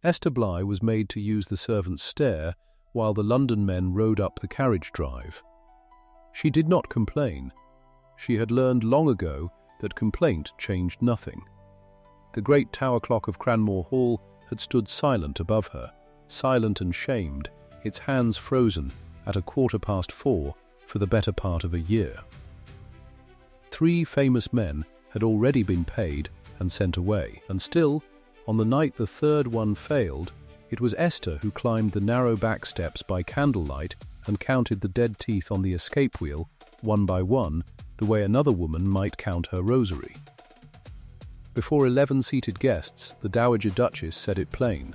Esther Bly was made to use the servants' stair while the London men rode up the carriage drive. She did not complain. She had learned long ago that complaint changed nothing. The great tower clock of Cranmoor Hall had stood silent above her, silent and shamed, its hands frozen at 4:15 for the better part of a year. 3 famous men had already been paid and sent away, and still, on the night the third one failed, it was Esther who climbed the narrow back steps by candlelight and counted the dead teeth on the escape wheel, one by one, the way another woman might count her rosary. Before 11 seated guests, the Dowager Duchess said it plain.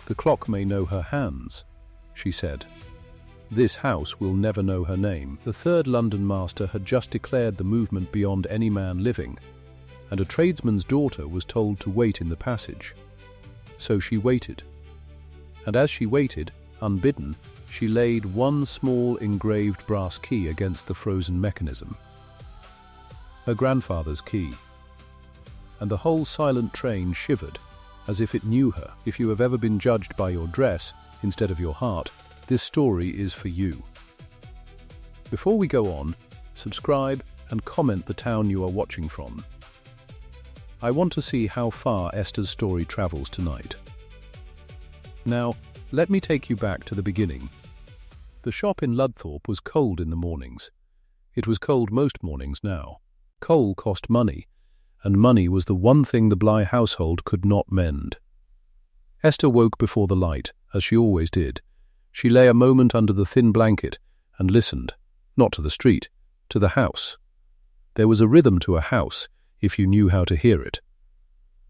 "The clock may know her hands," she said. "This house will never know her name." The third London master had just declared the movement beyond any man living, and a tradesman's daughter was told to wait in the passage. So she waited. And as she waited, unbidden, she laid one small engraved brass key against the frozen mechanism. Her grandfather's key. And the whole silent train shivered, as if it knew her. If you have ever been judged by your dress instead of your heart, this story is for you. Before we go on, subscribe and comment the town you are watching from. I want to see how far Esther's story travels tonight. Now, let me take you back to the beginning. The shop in Ludthorpe was cold in the mornings. It was cold most mornings now. Coal cost money, and money was the one thing the Bly household could not mend. Esther woke before the light, as she always did. She lay a moment under the thin blanket and listened, not to the street, to the house. There was a rhythm to a house, if you knew how to hear it.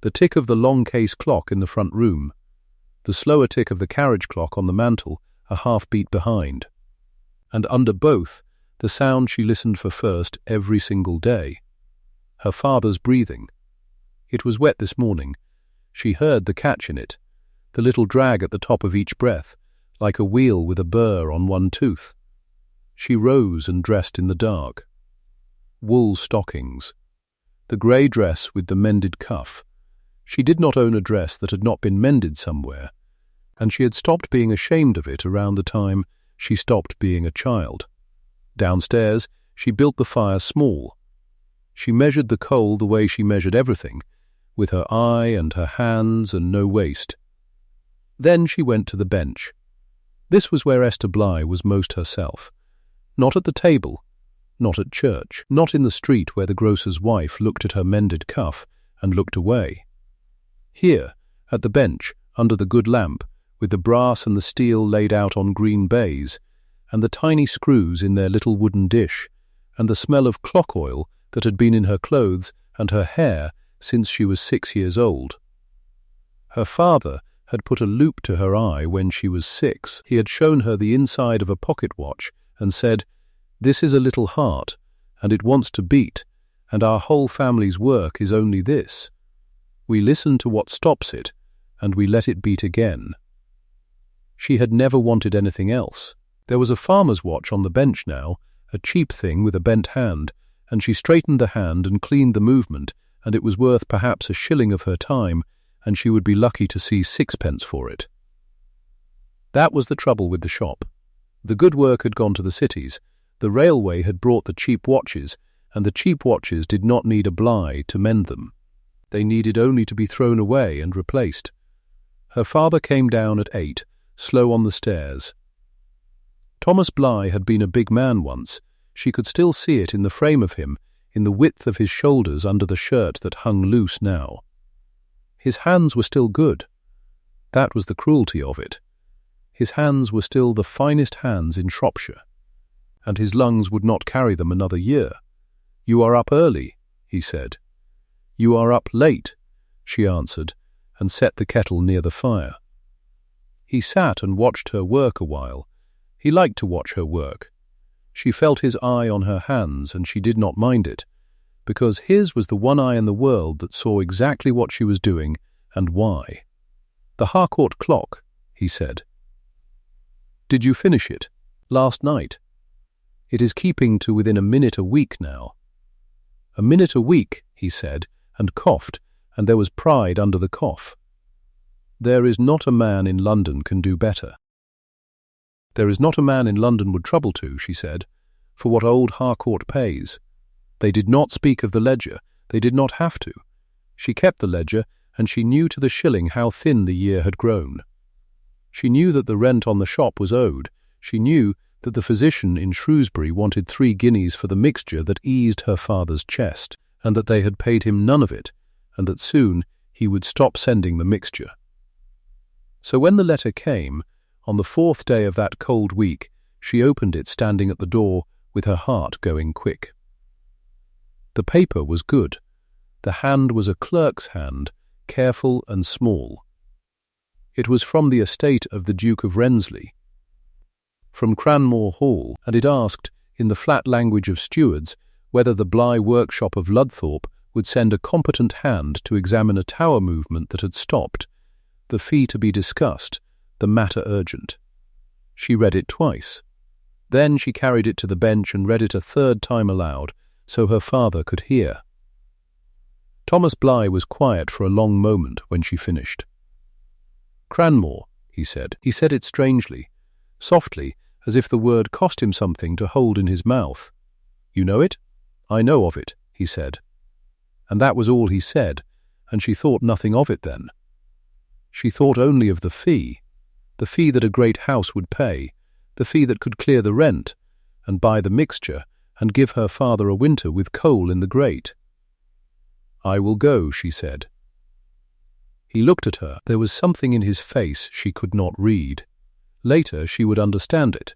The tick of the long case clock in the front room, the slower tick of the carriage clock on the mantel, a half-beat behind. And under both, the sound she listened for first every single day. Her father's breathing. It was wet this morning. She heard the catch in it, the little drag at the top of each breath, like a wheel with a burr on one tooth. She rose and dressed in the dark. Wool stockings. The grey dress with the mended cuff. She did not own a dress that had not been mended somewhere, and she had stopped being ashamed of it around the time she stopped being a child. Downstairs, she built the fire small. She measured the coal the way she measured everything, with her eye and her hands and no waste. Then she went to the bench. This was where Esther Bly was most herself. Not at the table, not at church, not in the street where the grocer's wife looked at her mended cuff and looked away. Here, at the bench, under the good lamp, with the brass and the steel laid out on green baize, and the tiny screws in their little wooden dish, and the smell of clock oil that had been in her clothes and her hair since she was 6 years old. Her father had put a loop to her eye when she was 6. He had shown her the inside of a pocket watch and said, "This is a little heart, and it wants to beat, and our whole family's work is only this. We listen to what stops it, and we let it beat again." She had never wanted anything else. There was a farmer's watch on the bench now, a cheap thing with a bent hand, and she straightened the hand and cleaned the movement, and it was worth perhaps a shilling of her time, and she would be lucky to see 6pence for it. That was the trouble with the shop. The good work had gone to the cities, the railway had brought the cheap watches, and the cheap watches did not need a Bly to mend them. They needed only to be thrown away and replaced. Her father came down at 8, slow on the stairs. Thomas Bly had been a big man once. She could still see it in the frame of him, in the width of his shoulders under the shirt that hung loose now. His hands were still good. That was the cruelty of it. His hands were still the finest hands in Shropshire, and his lungs would not carry them another year. "You are up early," he said. "You are up late," she answered, and set the kettle near the fire. He sat and watched her work a while. He liked to watch her work. She felt his eye on her hands, and she did not mind it, because his was the one eye in the world that saw exactly what she was doing and why. "The Harcourt clock," he said. "Did you finish it? Last night? It is keeping to within a minute a week now." "A minute a week," he said, and coughed, and there was pride under the cough. There is not a man in London can do better. There is not a man in London would trouble to, she said, for what old Harcourt pays. They did not speak of the ledger, they did not have to. She kept the ledger, and she knew to the shilling how thin the year had grown. She knew that the rent on the shop was owed. She knew that the physician in Shrewsbury wanted 3 guineas for the mixture that eased her father's chest, and that they had paid him none of it, and that soon he would stop sending the mixture. So when the letter came, on the 4th day of that cold week, she opened it standing at the door with her heart going quick. The paper was good. The hand was a clerk's hand, careful and small. It was from the estate of the Duke of Rensley, from Cranmoor Hall, and it asked, in the flat language of stewards, whether the Bly workshop of Ludthorpe would send a competent hand to examine a tower movement that had stopped, the fee to be discussed, the matter urgent. She read it twice. Then she carried it to the bench and read it a 3rd time aloud, so her father could hear. Thomas Bly was quiet for a long moment when she finished. "Cranmoor," he said. He said it strangely, softly, as if the word cost him something to hold in his mouth. "You know it?" "I know of it," he said. And that was all he said, and she thought nothing of it then. She thought only of the fee that a great house would pay, the fee that could clear the rent, and buy the mixture, and give her father a winter with coal in the grate. "I will go," she said. He looked at her. There was something in his face she could not read. Later she would understand it.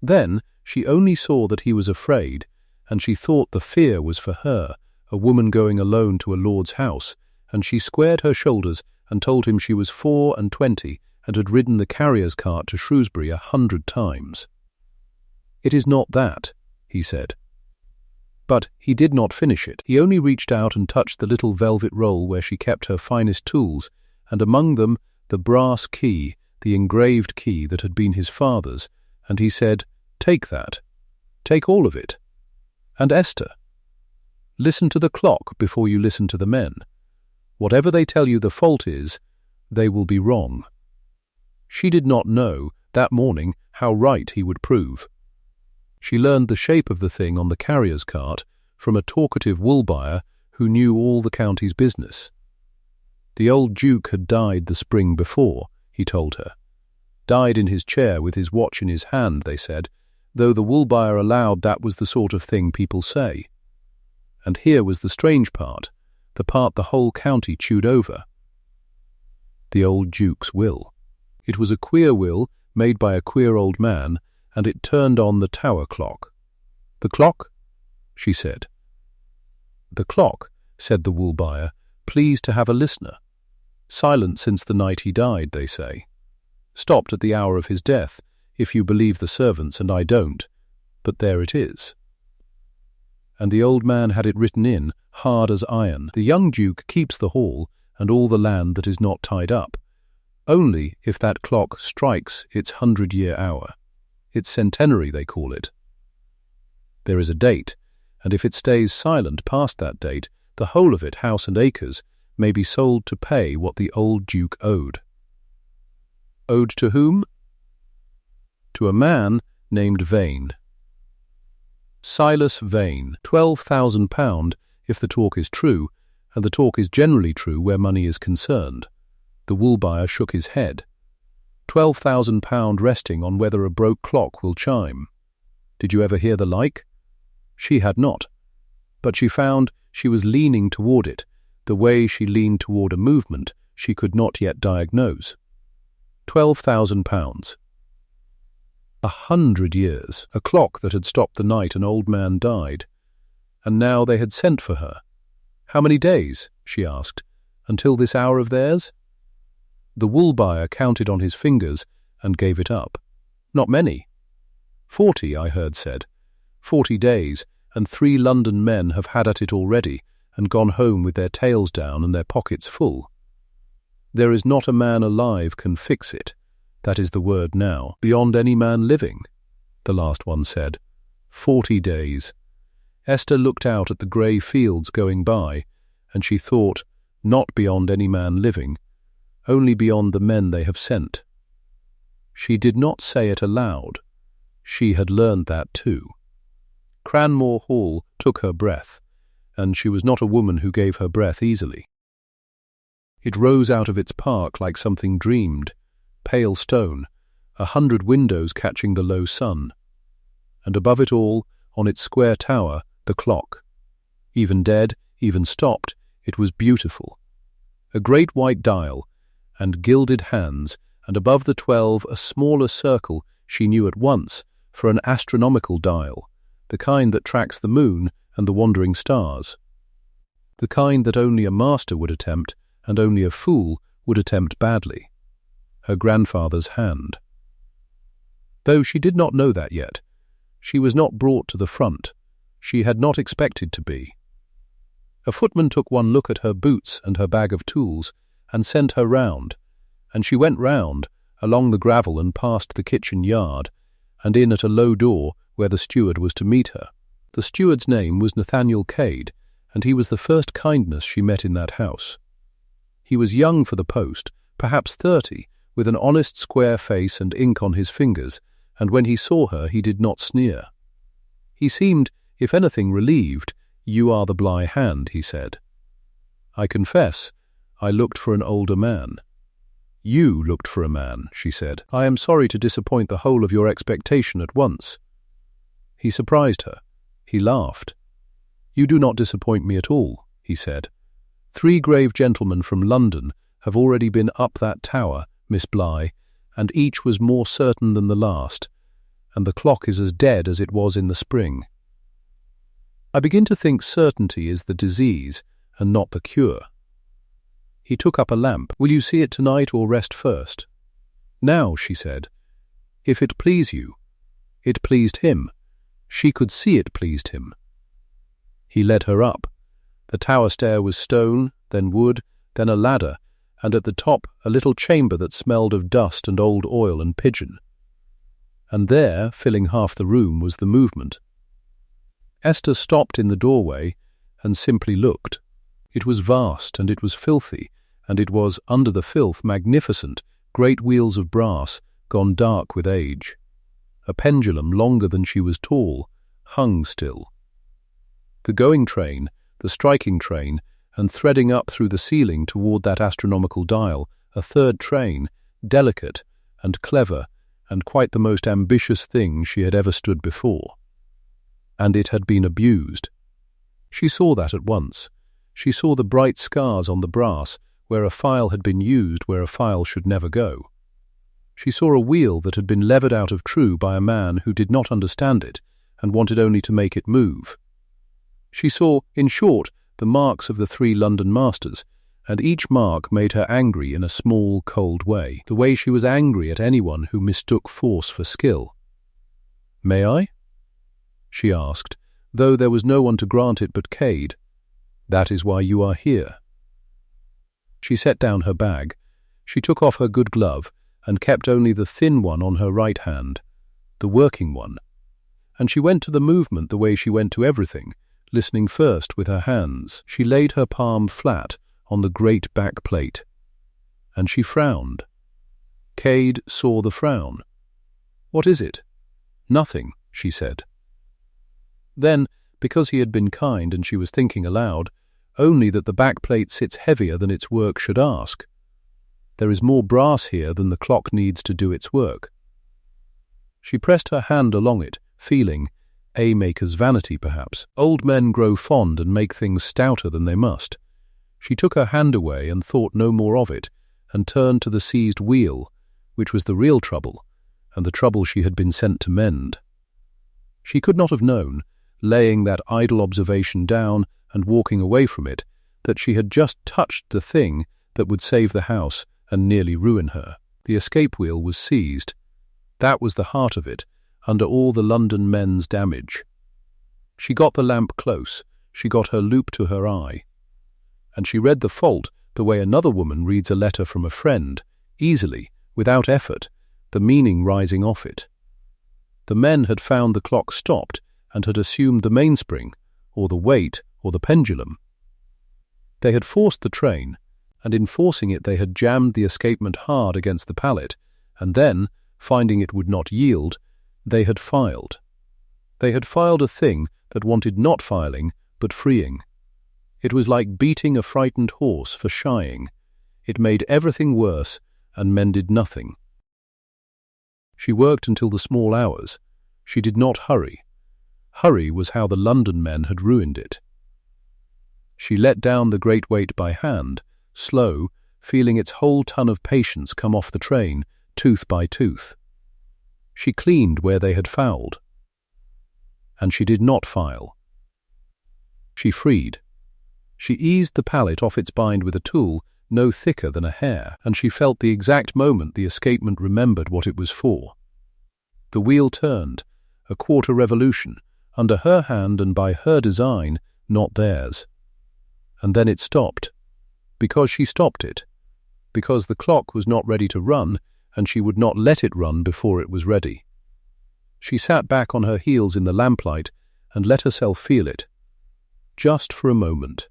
Then she only saw that he was afraid, and she thought the fear was for her, a woman going alone to a lord's house, and she squared her shoulders and told him she was 24 and had ridden the carrier's cart to Shrewsbury 100 times. "It is not that," he said. But he did not finish it. He only reached out and touched the little velvet roll where she kept her finest tools, and among them the brass key, the engraved key that had been his father's, and he said, "Take that. Take all of it. And Esther, listen to the clock before you listen to the men. Whatever they tell you the fault is, they will be wrong." She did not know, that morning, how right he would prove. She learned the shape of the thing on the carrier's cart from a talkative wool buyer who knew all the county's business. The old Duke had died the spring before, he told her. Died in his chair with his watch in his hand, they said, though the wool buyer allowed that was the sort of thing people say. And here was the strange part, the part the whole county chewed over. The old Duke's will. It was a queer will, made by a queer old man, and it turned on the tower clock. "The clock?" she said. "The clock," said the wool buyer, pleased to have a listener. "Silent since the night he died, they say. Stopped at the hour of his death, if you believe the servants, and I don't. But there it is." And the old man had it written in, hard as iron. "The young Duke keeps the hall and all the land that is not tied up, only if that clock strikes its 100-year hour. Its centenary, they call it. There is a date, and if it stays silent past that date, the whole of it, house and acres, may be sold to pay what the old Duke owed." Owed to whom? To a man named Vane. Silas Vane, £12,000 if the talk is true, and the talk is generally true where money is concerned. The wool buyer shook his head. £12,000 resting on whether a broke clock will chime. Did you ever hear the like? She had not, but she found she was leaning toward it, the way she leaned toward a movement she could not yet diagnose. £12,000. 100 years, a clock that had stopped the night an old man died. And now they had sent for her. "How many days?" she asked. "Until this hour of theirs?" The wool buyer counted on his fingers and gave it up. "Not many." 40, I heard said. 40 days, and 3 London men have had at it already, and gone home with their tails down and their pockets full. There is not a man alive can fix it, that is the word now, beyond any man living, the last one said. 40 days. Esther looked out at the grey fields going by, and she thought, not beyond any man living, only beyond the men they have sent. She did not say it aloud. She had learned that too. Cranmoor Hall took her breath, and she was not a woman who gave her breath easily. It rose out of its park like something dreamed, pale stone, 100 windows catching the low sun. And above it all, on its square tower, the clock. Even dead, even stopped, it was beautiful. A great white dial, and gilded hands, and above the 12 a smaller circle she knew at once for an astronomical dial, the kind that tracks the moon and the wandering stars. The kind that only a master would attempt, and only a fool would attempt badly. Her grandfather's hand. Though she did not know that yet, she was not brought to the front. She had not expected to be. A footman took one look at her boots and her bag of tools, and sent her round, and she went round, along the gravel and past the kitchen yard, and in at a low door where the steward was to meet her. The steward's name was Nathaniel Cade, and he was the first kindness she met in that house. He was young for the post, perhaps 30, with an honest square face and ink on his fingers, and when he saw her he did not sneer. He seemed, if anything, relieved. "You are the Bly hand," he said. "I confess, I looked for an older man." "You looked for a man," she said. "I am sorry to disappoint the whole of your expectation at once." He surprised her. He laughed. "You do not disappoint me at all," he said. 3 grave gentlemen from London have already been up that tower, Miss Bly, and each was more certain than the last, and the clock is as dead as it was in the spring. I begin to think certainty is the disease, and not the cure. He took up a lamp. "Will you see it tonight or rest first?" "Now," she said. "If it please you." It pleased him. She could see it pleased him. He led her up. The tower stair was stone, then wood, then a ladder, and at the top a little chamber that smelled of dust and old oil and pigeon. And there, filling half the room, was the movement. Esther stopped in the doorway and simply looked. It was vast, and it was filthy, and it was, under the filth, magnificent, great wheels of brass, gone dark with age. A pendulum, longer than she was tall, hung still. The going train, the striking train, and threading up through the ceiling toward that astronomical dial, a third train, delicate and clever, and quite the most ambitious thing she had ever stood before. And it had been abused. She saw that at once. She saw the bright scars on the brass, where a file had been used where a file should never go. She saw a wheel that had been levered out of true by a man who did not understand it, and wanted only to make it move. She saw, in short, the marks of the 3 London masters, and each mark made her angry in a small, cold way, the way she was angry at anyone who mistook force for skill. "May I?" she asked, though there was no one to grant it but Cade. "That is why you are here." She set down her bag. She took off her good glove, and kept only the thin one on her right hand, the working one. And she went to the movement the way she went to everything, listening first with her hands. She laid her palm flat on the great back plate. And she frowned. Cade saw the frown. "What is it?" "Nothing," she said. Then, because he had been kind and she was thinking aloud, only that the back plate sits heavier than its work should ask. There is more brass here than the clock needs to do its work. She pressed her hand along it, feeling, a maker's vanity perhaps. Old men grow fond and make things stouter than they must. She took her hand away and thought no more of it, and turned to the seized wheel, which was the real trouble, and the trouble she had been sent to mend. She could not have known, laying that idle observation down and walking away from it, that she had just touched the thing that would save the house and nearly ruin her. The escape wheel was seized. That was the heart of it, under all the London men's damage. She got the lamp close, she got her loupe to her eye, and she read the fault the way another woman reads a letter from a friend, easily, without effort, the meaning rising off it. The men had found the clock stopped and had assumed the mainspring, or the weight, or the pendulum. They had forced the train, and in forcing it they had jammed the escapement hard against the pallet, and then, finding it would not yield, they had filed. They had filed a thing that wanted not filing, but freeing. It was like beating a frightened horse for shying. It made everything worse and mended nothing. She worked until the small hours. She did not hurry. Hurry was how the London men had ruined it. She let down the great weight by hand, slow, feeling its whole ton of patience come off the train, tooth by tooth. She cleaned where they had fouled. And she did not file. She freed. She eased the pallet off its bind with a tool no thicker than a hair, and she felt the exact moment the escapement remembered what it was for. The wheel turned, a quarter revolution, under her hand and by her design, not theirs. And then it stopped. Because she stopped it. Because the clock was not ready to run, and she would not let it run before it was ready. She sat back on her heels in the lamplight and let herself feel it. Just for a moment.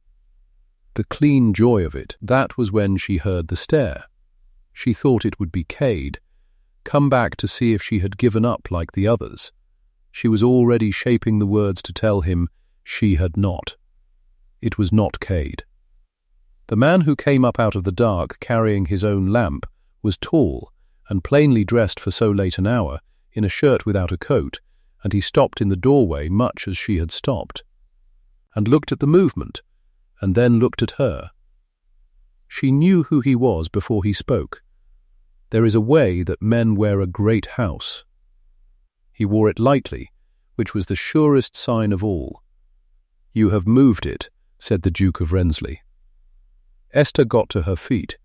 The clean joy of it, that was when she heard the stair. She thought it would be Cade, come back to see if she had given up like the others. She was already shaping the words to tell him she had not. It was not Cade. The man who came up out of the dark carrying his own lamp was tall and plainly dressed for so late an hour, in a shirt without a coat, and he stopped in the doorway much as she had stopped, and looked at the movement, and then looked at her. She knew who he was before he spoke. There is a way that men wear a great house. He wore it lightly, which was the surest sign of all. "You have moved it," said the Duke of Rensley. Esther got to her feet.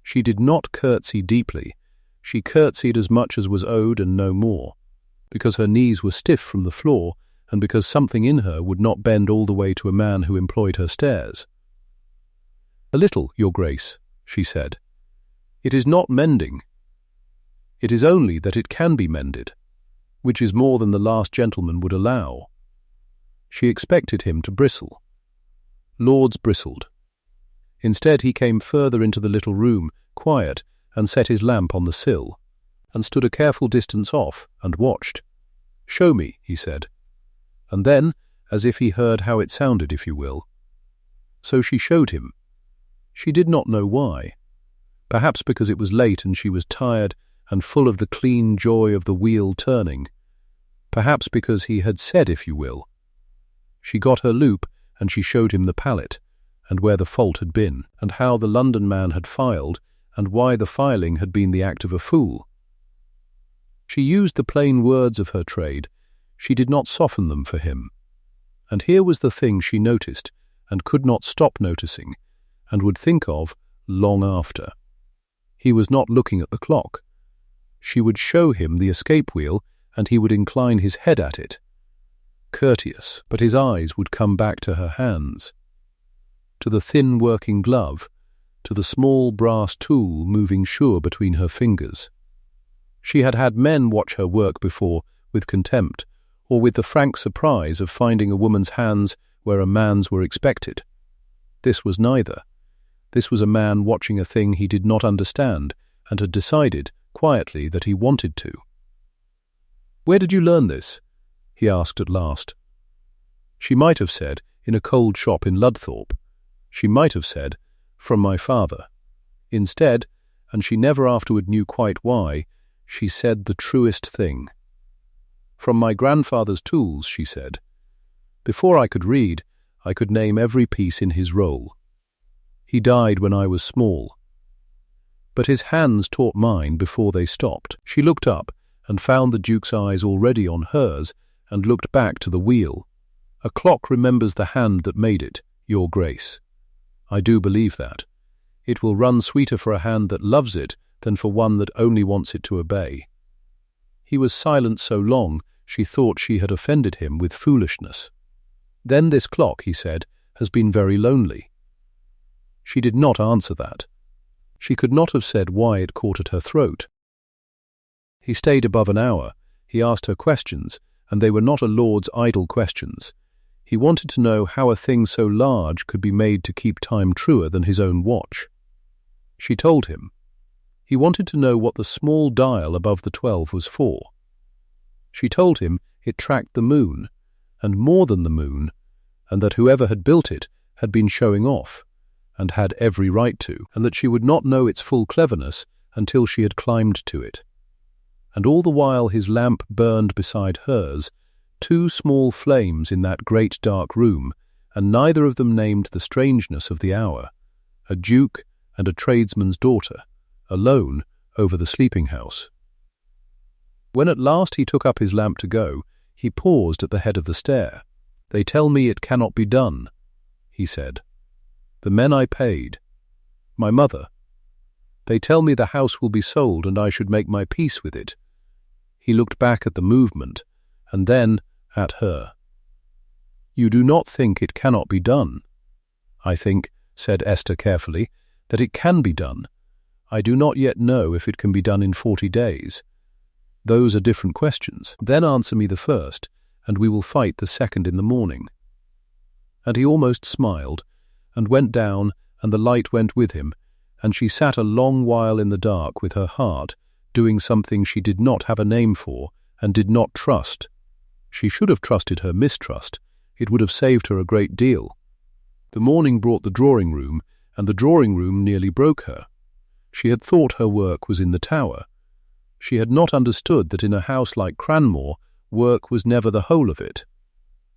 She did not curtsy deeply. She curtsied as much as was owed and no more, because her knees were stiff from the floor and because something in her would not bend all the way to a man who employed her stairs. "A little, Your Grace," she said. "It is not mending. It is only that it can be mended, which is more than the last gentleman would allow." She expected him to bristle. Lords bristled. Instead he came further into the little room, quiet, and set his lamp on the sill, and stood a careful distance off, and watched. "Show me," he said. And then, as if he heard how it sounded, if you will. So she showed him. She did not know why. Perhaps because it was late and she was tired and full of the clean joy of the wheel turning. Perhaps because he had said, if you will. She got her loop and she showed him the pallet, and where the fault had been, and how the London man had filed, and why the filing had been the act of a fool. She used the plain words of her trade. She did not soften them for him. And here was the thing she noticed, and could not stop noticing, and would think of long after. He was not looking at the clock. She would show him the escape wheel, and he would incline his head at it. Courteous, but his eyes would come back to her hands, to the thin working glove, to the small brass tool moving sure between her fingers. She had had men watch her work before, with contempt, or with the frank surprise of finding a woman's hands where a man's were expected. This was neither. This was a man watching a thing he did not understand, and had decided, quietly, that he wanted to. "Where did you learn this?" he asked at last. She might have said, in a cold shop in Ludthorpe. She might have said, from my father. Instead, and she never afterward knew quite why, she said the truest thing. "From my grandfather's tools," she said. "Before I could read, I could name every piece in his roll. He died when I was small. But his hands taught mine before they stopped." She looked up and found the Duke's eyes already on hers, and looked back to the wheel. "A clock remembers the hand that made it, Your Grace. I do believe that. It will run sweeter for a hand that loves it than for one that only wants it to obey." He was silent so long, she thought she had offended him with foolishness. "Then this clock," he said, "has been very lonely." She did not answer that. She could not have said why it caught at her throat. He stayed above an hour. He asked her questions, and they were not a lord's idle questions. He wanted to know how a thing so large could be made to keep time truer than his own watch. She told him. He wanted to know what the small dial above the 12 was for. She told him it tracked the moon, and more than the moon, and that whoever had built it had been showing off, and had every right to, and that she would not know its full cleverness until she had climbed to it. And all the while his lamp burned beside hers, 2 small flames in that great dark room, and neither of them named the strangeness of the hour, a duke and a tradesman's daughter, alone over the sleeping-house. When at last he took up his lamp to go, he paused at the head of the stair. "They tell me it cannot be done," he said. "The men I paid. My mother. They tell me the house will be sold and I should make my peace with it." He looked back at the movement, and then at her. "You do not think it cannot be done?" "I think," said Esther carefully, "that it can be done. I do not yet know if it can be done in 40 days. Those are different questions. Then answer me the first, and we will fight the second in the morning." And he almost smiled, and went down, and the light went with him, and she sat a long while in the dark with her heart, doing something she did not have a name for, and did not trust. She should have trusted her mistrust. It would have saved her a great deal. The morning brought the drawing-room, and the drawing-room nearly broke her. She had thought her work was in the tower. She had not understood that in a house like Cranmoor, work was never the whole of it.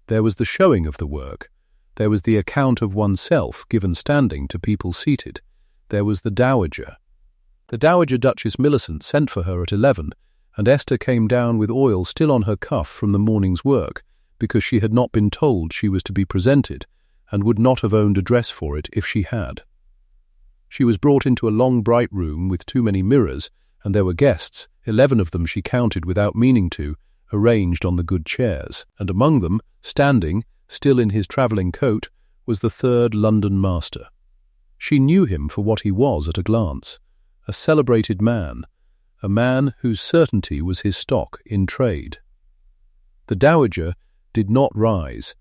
There was the showing of the work. There was the account of oneself given standing to people seated. There was the Dowager. The Dowager Duchess Millicent sent for her at 11, and Esther came down with oil still on her cuff from the morning's work, because she had not been told she was to be presented, and would not have owned a dress for it if she had. She was brought into a long bright room with too many mirrors, and there were guests, 11 of them she counted without meaning to, arranged on the good chairs, and among them, standing, still in his travelling coat, was the 3rd London master. She knew him for what he was at a glance, a celebrated man, a man whose certainty was his stock in trade. The Dowager did not rise.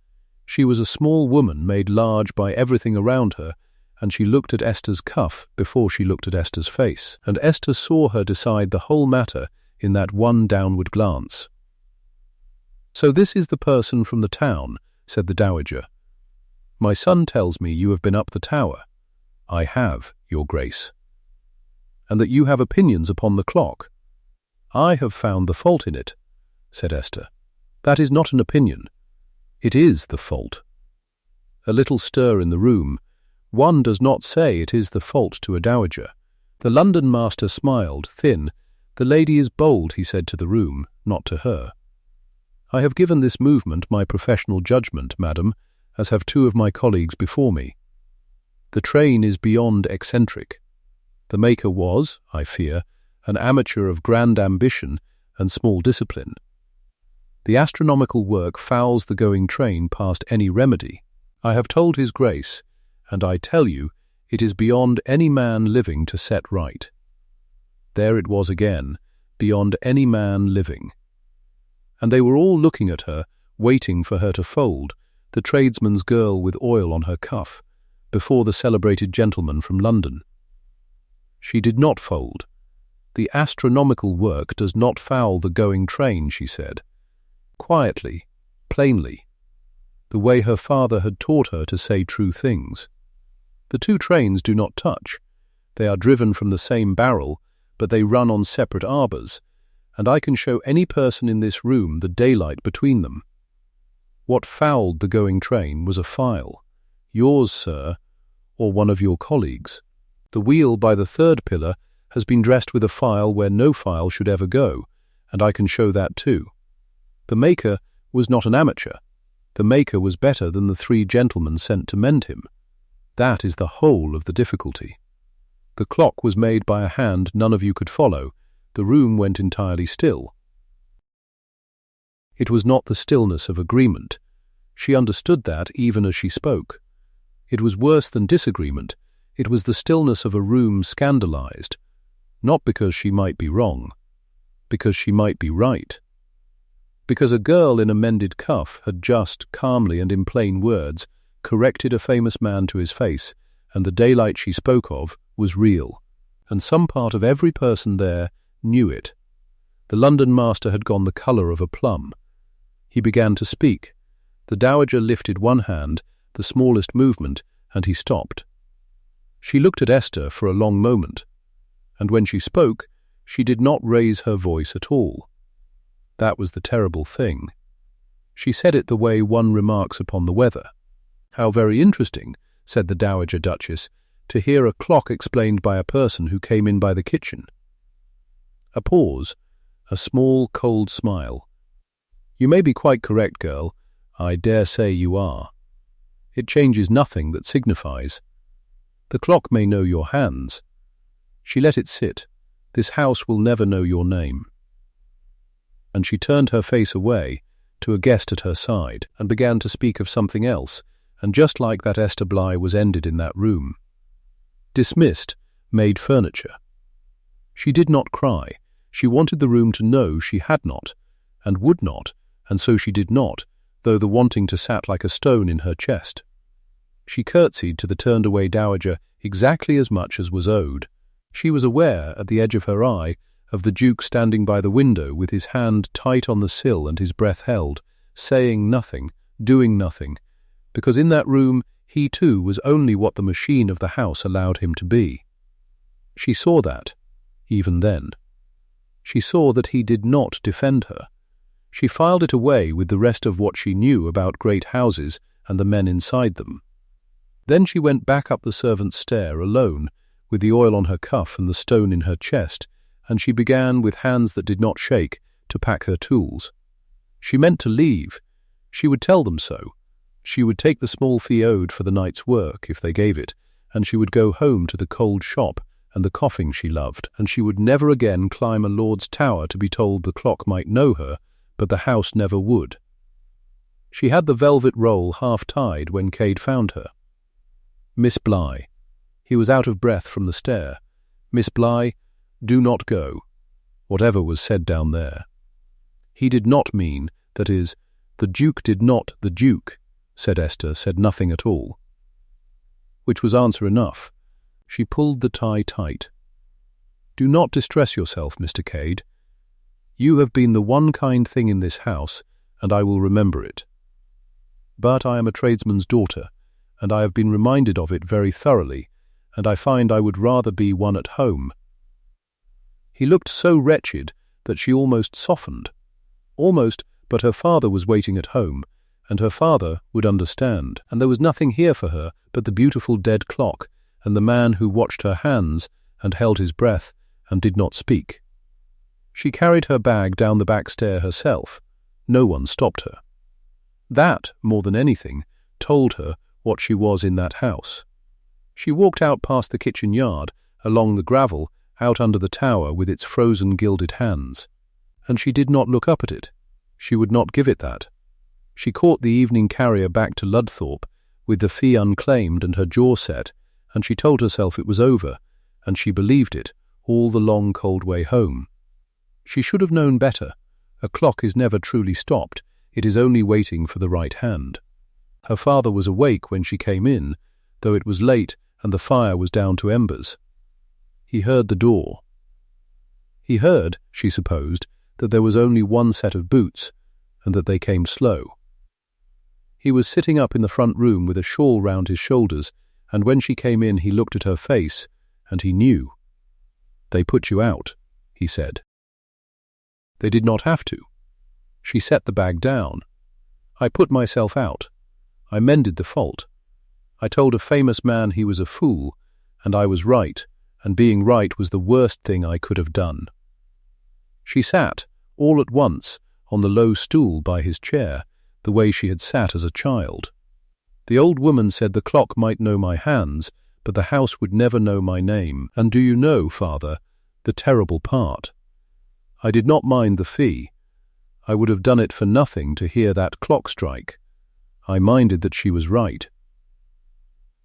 She was a small woman made large by everything around her, and she looked at Esther's cuff before she looked at Esther's face, and Esther saw her decide the whole matter in that one downward glance. "So this is the person from the town," said the Dowager. "My son tells me you have been up the tower." "I have, Your Grace." "And that you have opinions upon the clock." "I have found the fault in it," said Esther. "That is not an opinion. It is the fault." A little stir in the room. One does not say it is the fault to a dowager. The London master smiled, thin. "The lady is bold," he said to the room, not to her. "I have given this movement my professional judgment, madam, as have 2 of my colleagues before me. The train is beyond eccentric. The maker was, I fear, an amateur of grand ambition and small discipline. The astronomical work fouls the going train past any remedy. I have told His Grace, and I tell you, it is beyond any man living to set right." There it was again, beyond any man living. And they were all looking at her, waiting for her to fold, the tradesman's girl with oil on her cuff, before the celebrated gentleman from London. She did not fold. "The astronomical work does not foul the going train," she said. Quietly, plainly, the way her father had taught her to say true things. The 2 trains do not touch. They are driven from the same barrel, but they run on separate arbours, and I can show any person in this room the daylight between them. What fouled the going train was a file. Yours, sir, or one of your colleagues. The wheel by the 3rd pillar has been dressed with a file where no file should ever go, and I can show that too. The maker was not an amateur. The maker was better than the 3 gentlemen sent to mend him. That is the whole of the difficulty. The clock was made by a hand none of you could follow. The room went entirely still. It was not the stillness of agreement. She understood that even as she spoke. It was worse than disagreement. It was the stillness of a room scandalized, not because she might be wrong, because she might be right. Because a girl in a mended cuff had just, calmly and in plain words, corrected a famous man to his face, and the daylight she spoke of was real. and some part of every person there knew it. The London master had gone the colour of a plum. He began to speak. The dowager lifted one hand, the smallest movement, and he stopped. She looked at Esther for a long moment, and when she spoke, she did not raise her voice at all. That was the terrible thing. She said it the way one remarks upon the weather. "How very interesting," said the Dowager Duchess, "to hear a clock explained by a person who came in by the kitchen." A pause, a small, cold smile. "You may be quite correct, girl. I dare say you are. It changes nothing that signifies. The clock may know your hands. She let it sit. This house will never know your name." And she turned her face away to a guest at her side and began to speak of something else, and just like that Esther Bly was ended in that room. Dismissed, made furniture. She did not cry. She wanted the room to know she had not, and would not, and so she did not, though the wanting to sat like a stone in her chest. She curtsied to the turned-away dowager exactly as much as was owed. She was aware, at the edge of her eye, of the Duke standing by the window with his hand tight on the sill and his breath held, saying nothing, doing nothing, because in that room he too was only what the machine of the house allowed him to be. She saw that, even then. She saw that he did not defend her. She filed it away with the rest of what she knew about great houses and the men inside them. Then she went back up the servants' stair alone, with the oil on her cuff and the stone in her chest, and she began, with hands that did not shake, to pack her tools. She meant to leave. She would tell them so. She would take the small fee owed for the night's work, if they gave it, and she would go home to the cold shop and the coughing she loved, and she would never again climb a lord's tower to be told the clock might know her, but the house never would. She had the velvet roll half-tied when Cade found her. "Miss Bly." He was out of breath from the stair. "Miss Bly, do not go," whatever was said down there. He did not mean, that is, the Duke did not, the Duke, said Esther, said nothing at all. Which was answer enough. She pulled the tie tight. "Do not distress yourself, Mr. Cade. You have been the one kind thing in this house, and I will remember it. But I am a tradesman's daughter, and I have been reminded of it very thoroughly, and I find I would rather be one at home." He looked so wretched that she almost softened. Almost, but her father was waiting at home, and her father would understand, and there was nothing here for her but the beautiful dead clock and the man who watched her hands and held his breath and did not speak. She carried her bag down the back stair herself. No one stopped her. That, more than anything, told her what she was in that house. She walked out past the kitchen yard, along the gravel, out under the tower with its frozen gilded hands. And she did not look up at it. She would not give it that. She caught the evening carrier back to Ludthorpe, with the fee unclaimed and her jaw set, and she told herself it was over, and she believed it, all the long cold way home. She should have known better. A clock is never truly stopped, it is only waiting for the right hand. Her father was awake when she came in, though it was late and the fire was down to embers. He heard the door. He heard, she supposed, that there was only one set of boots, and that they came slow. He was sitting up in the front room with a shawl round his shoulders, and when she came in he looked at her face, and he knew. "They put you out," he said. "They did not have to." She set the bag down. "I put myself out. I mended the fault. I told a famous man he was a fool, and I was right, and being right was the worst thing I could have done." She sat, all at once, on the low stool by his chair, the way she had sat as a child. "The old woman said the clock might know my hands, but the house would never know my name. And do you know, father, the terrible part? I did not mind the fee. I would have done it for nothing to hear that clock strike. I minded that she was right.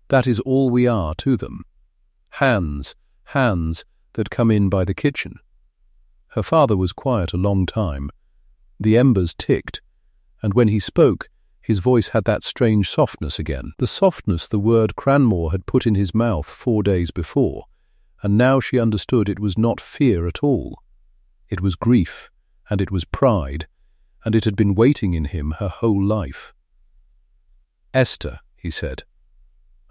That is all we are to them. Hands that come in by the kitchen." Her father was quiet a long time. The embers ticked, and when he spoke, his voice had that strange softness again, the softness the word Cranmoor had put in his mouth 4 days before, and now she understood it was not fear at all. It was grief, and it was pride, and it had been waiting in him her whole life. "Esther," he said,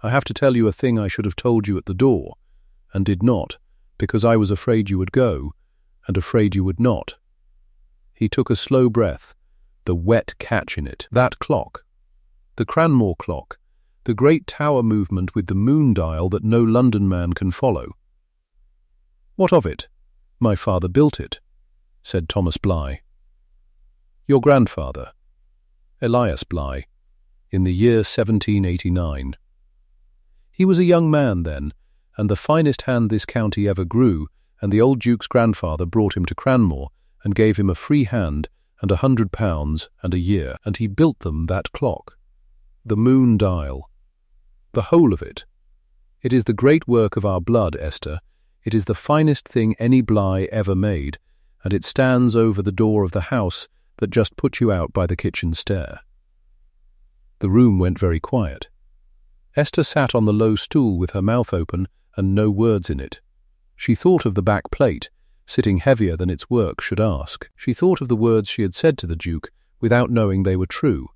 "I have to tell you a thing I should have told you at the door, and did not, because I was afraid you would go, and afraid you would not." He took a slow breath, the wet catch in it. That clock, the Cranmoor clock, the great tower movement with the moon dial that no London man can follow. "What of it? My father built it," said Thomas Bly. "Your grandfather, Elias Bly, in the year 1789. He was a young man then, and the finest hand this county ever grew, and the old Duke's grandfather brought him to Cranmoor and gave him a free hand and £100 and a year, and he built them that clock. The moon dial. The whole of it. It is the great work of our blood, Esther. It is the finest thing any Bly ever made, and it stands over the door of the house that just put you out by the kitchen stair." The room went very quiet. Esther sat on the low stool with her mouth open and no words in it. She thought of the back plate, sitting heavier than its work should ask. She thought of the words she had said to the Duke without knowing they were true.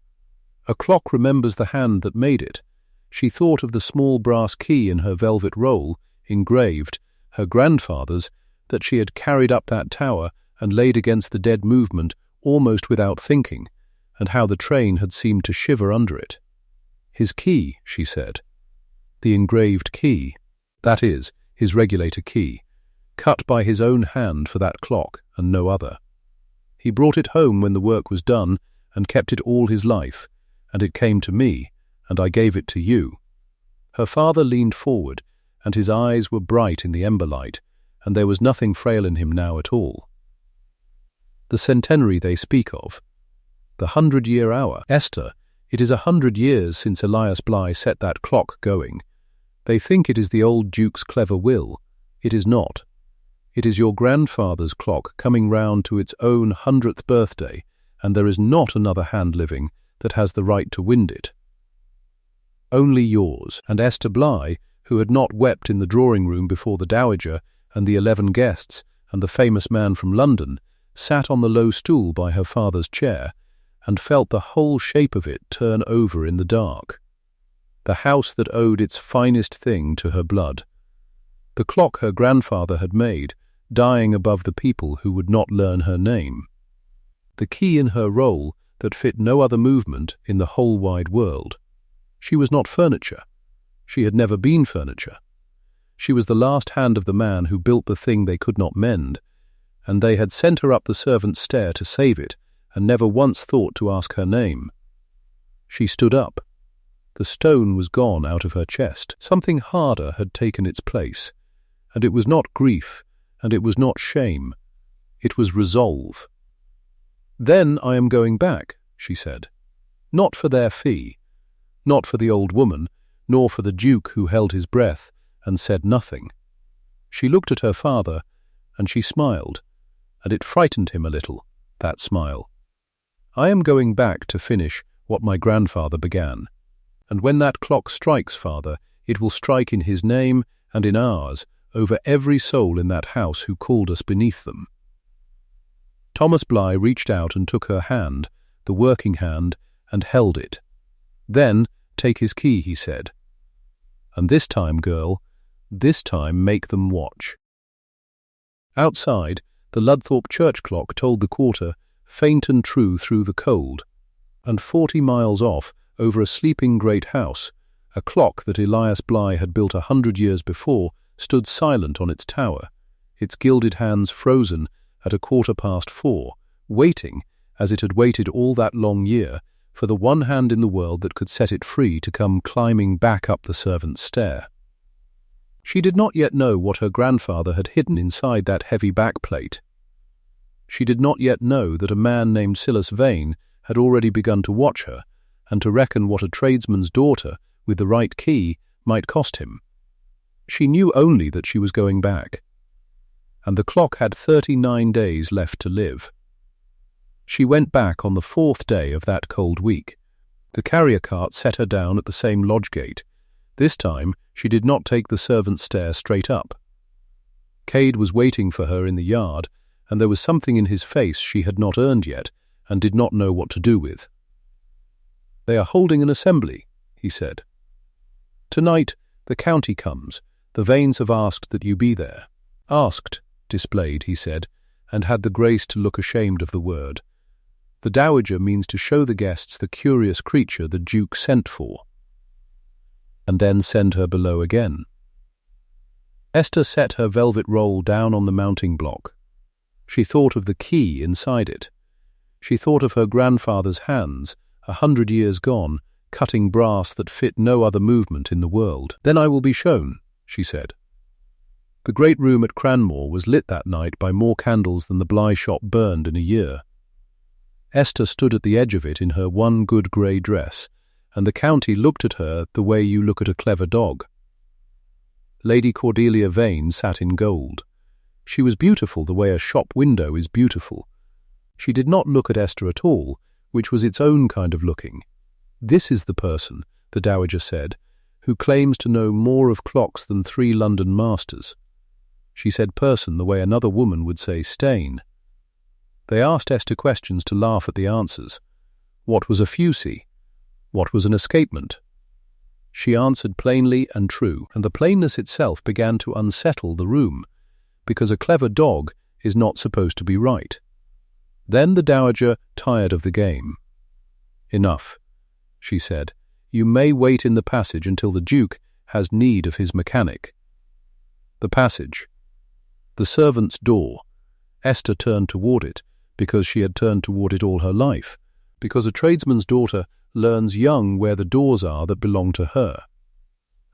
A clock remembers the hand that made it. She thought of the small brass key in her velvet roll, engraved, her grandfather's, that she had carried up that tower and laid against the dead movement almost without thinking, and how the train had seemed to shiver under it. His key, she said. The engraved key. That is, his regulator key, cut by his own hand for that clock and no other. He brought it home when the work was done and kept it all his life, and it came to me, and I gave it to you. Her father leaned forward, and his eyes were bright in the ember light, and there was nothing frail in him now at all. The centenary they speak of, the 100-year hour. Esther, it is 100 years since Elias Bly set that clock going. They think it is the old Duke's clever will. It is not. It is your grandfather's clock coming round to its own 100th birthday, and there is not another hand living that has the right to wind it. Only yours, and Esther Bly, who had not wept in the drawing-room before the Dowager and the 11 guests and the famous man from London, sat on the low stool by her father's chair and felt the whole shape of it turn over in the dark. The house that owed its finest thing to her blood. The clock her grandfather had made, dying above the people who would not learn her name. The key in her roll that fit no other movement in the whole wide world. She was not furniture. She had never been furniture. She was the last hand of the man who built the thing they could not mend, and they had sent her up the servants' stair to save it, and never once thought to ask her name. She stood up. The stone was gone out of her chest. Something harder had taken its place, and it was not grief, and it was not shame. It was resolve. "Then I am going back," she said. "Not for their fee, not for the old woman, nor for the Duke who held his breath and said nothing." She looked at her father, and she smiled, and it frightened him a little, that smile. "I am going back to finish what my grandfather began. And when that clock strikes, father, it will strike in his name and in ours over every soul in that house who called us beneath them." Thomas Bly reached out and took her hand, the working hand, and held it. "Then take his key," he said. "And this time, girl, this time make them watch." Outside, the Ludthorpe church clock told the quarter, faint and true through the cold, and 40 miles off, over a sleeping great house, a clock that Elias Bly had built 100 years before stood silent on its tower, its gilded hands frozen at 4:15, waiting, as it had waited all that long year, for the one hand in the world that could set it free to come climbing back up the servants' stair. She did not yet know what her grandfather had hidden inside that heavy backplate. She did not yet know that a man named Silas Vane had already begun to watch her, and to reckon what a tradesman's daughter, with the right key, might cost him. She knew only that she was going back, and the clock had 39 days left to live. She went back on the 4th day of that cold week. The carrier cart set her down at the same lodge gate. This time she did not take the servants' stair straight up. Cade was waiting for her in the yard, and there was something in his face she had not earned yet and did not know what to do with. "They are holding an assembly," he said. "Tonight the county comes. The Vanes have asked that you be there." "Asked," displayed, he said, and had the grace to look ashamed of the word. "The Dowager means to show the guests the curious creature the Duke sent for, and then send her below again." Esther set her velvet roll down on the mounting block. She thought of the key inside it. She thought of her grandfather's hands, 100 years gone, cutting brass that fit no other movement in the world. "Then I will be shown," she said. The great room at Cranmoor was lit that night by more candles than the Bly shop burned in a year. Esther stood at the edge of it in her one good grey dress, and the county looked at her the way you look at a clever dog. Lady Cordelia Vane sat in gold. She was beautiful the way a shop window is beautiful. She did not look at Esther at all, which was its own kind of looking. "This is the person," the Dowager said, "who claims to know more of clocks than 3 London masters." She said person the way another woman would say stain. They asked Esther questions to laugh at the answers. What was a fusee? What was an escapement? She answered plainly and true, and the plainness itself began to unsettle the room, because a clever dog is not supposed to be right. Then the Dowager tired of the game. "Enough," she said. "You may wait in the passage until the Duke has need of his mechanic." The passage. The servants' door. Esther turned toward it, because she had turned toward it all her life, because a tradesman's daughter learns young where the doors are that belong to her.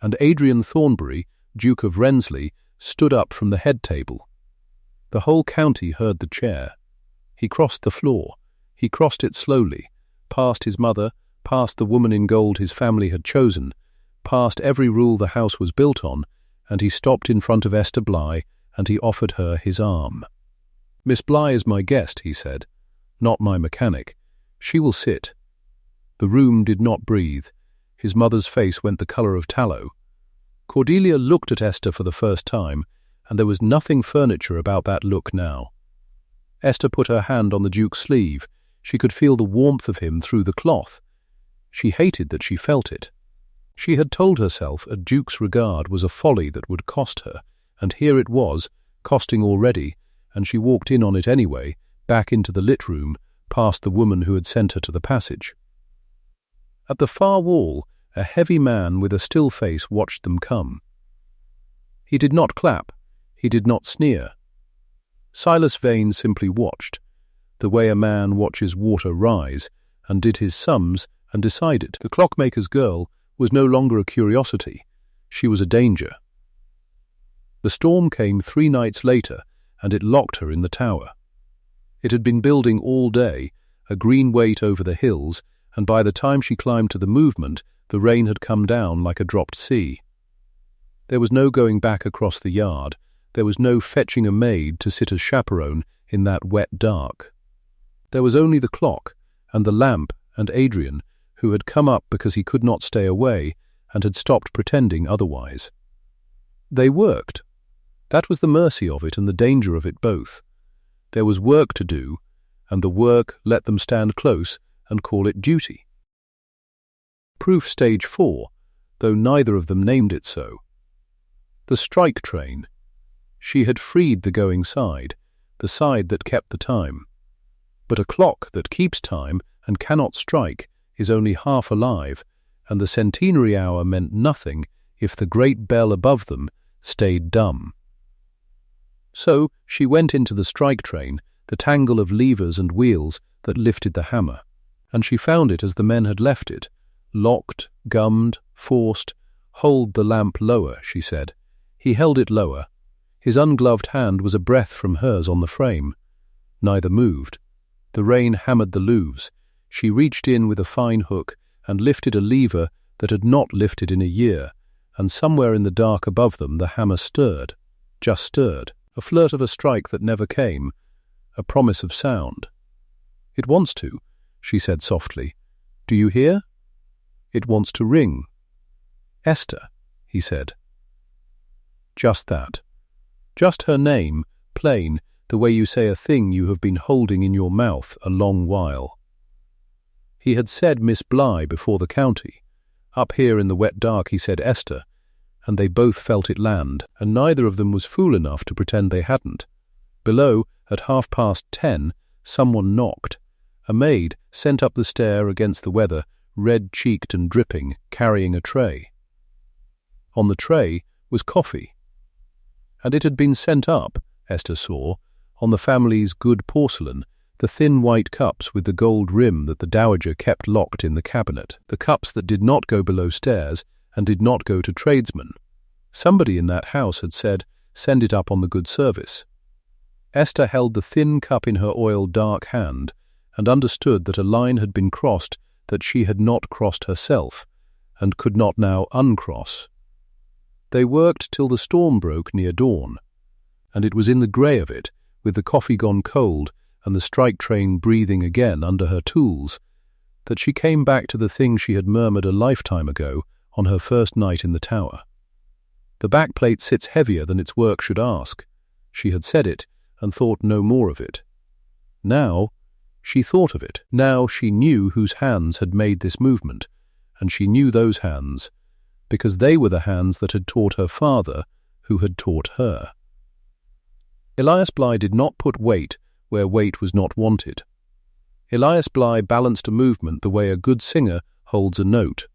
And Adrian Thornbury, Duke of Rensley, stood up from the head table. The whole county heard the chair. He crossed the floor. He crossed it slowly, past his mother, past the woman in gold his family had chosen, past every rule the house was built on, and he stopped in front of Esther Bly, and he offered her his arm. "Miss Bly is my guest," he said, "not my mechanic. She will sit." The room did not breathe. His mother's face went the colour of tallow. Cordelia looked at Esther for the first time, and there was nothing furniture about that look now. Esther put her hand on the Duke's sleeve. She could feel the warmth of him through the cloth. She hated that she felt it. She had told herself a Duke's regard was a folly that would cost her, and here it was, costing already, and she walked in on it anyway, back into the lit room, past the woman who had sent her to the passage. At the far wall, a heavy man with a still face watched them come. He did not clap. He did not sneer. Silas Vane simply watched, the way a man watches water rise, and did his sums and decided. The clockmaker's girl was no longer a curiosity. She was a danger. The storm came 3 nights later, and it locked her in the tower. It had been building all day, a green weight over the hills, and by the time she climbed to the movement, the rain had come down like a dropped sea. There was no going back across the yard. There was no fetching a maid to sit as chaperone in that wet dark. There was only the clock, and the lamp, and Adrian, who had come up because he could not stay away, and had stopped pretending otherwise. They worked. That was the mercy of it and the danger of it both. There was work to do, and the work let them stand close and call it duty. Proof stage 4, though neither of them named it so. The strike train. She had freed the going side, the side that kept the time. But a clock that keeps time and cannot strike is only half alive, and the centenary hour meant nothing if the great bell above them stayed dumb. So she went into the strike train, the tangle of levers and wheels that lifted the hammer, and she found it as the men had left it, locked, gummed, forced. "Hold the lamp lower," she said. He held it lower. His ungloved hand was a breath from hers on the frame. Neither moved. The rain hammered the louvres. She reached in with a fine hook and lifted a lever that had not lifted in a year, and somewhere in the dark above them the hammer stirred, just stirred, a flirt of a strike that never came, a promise of sound. "It wants to," she said softly. "Do you hear? It wants to ring." "Esther," he said. Just that. Just her name, plain, the way you say a thing you have been holding in your mouth a long while. He had said Miss Bly before the county. Up here in the wet dark he said Esther, and they both felt it land, and neither of them was fool enough to pretend they hadn't. Below, at 10:30, someone knocked. A maid, sent up the stair against the weather, red-cheeked and dripping, carrying a tray. On the tray was coffee. And it had been sent up, Esther saw, on the family's good porcelain, the thin white cups with the gold rim that the Dowager kept locked in the cabinet, the cups that did not go below stairs and did not go to tradesmen. Somebody in that house had said, "Send it up on the good service." Esther held the thin cup in her oiled dark hand and understood that a line had been crossed that she had not crossed herself and could not now uncross. They worked till the storm broke near dawn, and it was in the grey of it, with the coffee gone cold and the strike train breathing again under her tools, that she came back to the thing she had murmured a lifetime ago on her first night in the tower. The backplate sits heavier than its work should ask. She had said it and thought no more of it. Now she thought of it. Now she knew whose hands had made this movement, and she knew those hands, because they were the hands that had taught her father, who had taught her. Elias Bly did not put weight where weight was not wanted. Elias Bly balanced a movement the way a good singer holds a note.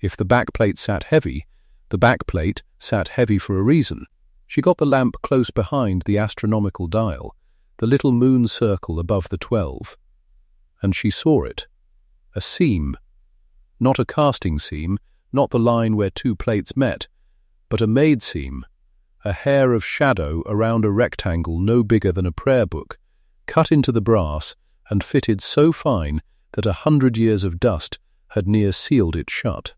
If the backplate sat heavy, the backplate sat heavy for a reason. She got the lamp close behind the astronomical dial, the little moon circle above the 12, and she saw it. A seam. Not a casting seam, not the line where two plates met, but a made seam, a hair of shadow around a rectangle no bigger than a prayer book, cut into the brass and fitted so fine that 100 years of dust had near sealed it shut.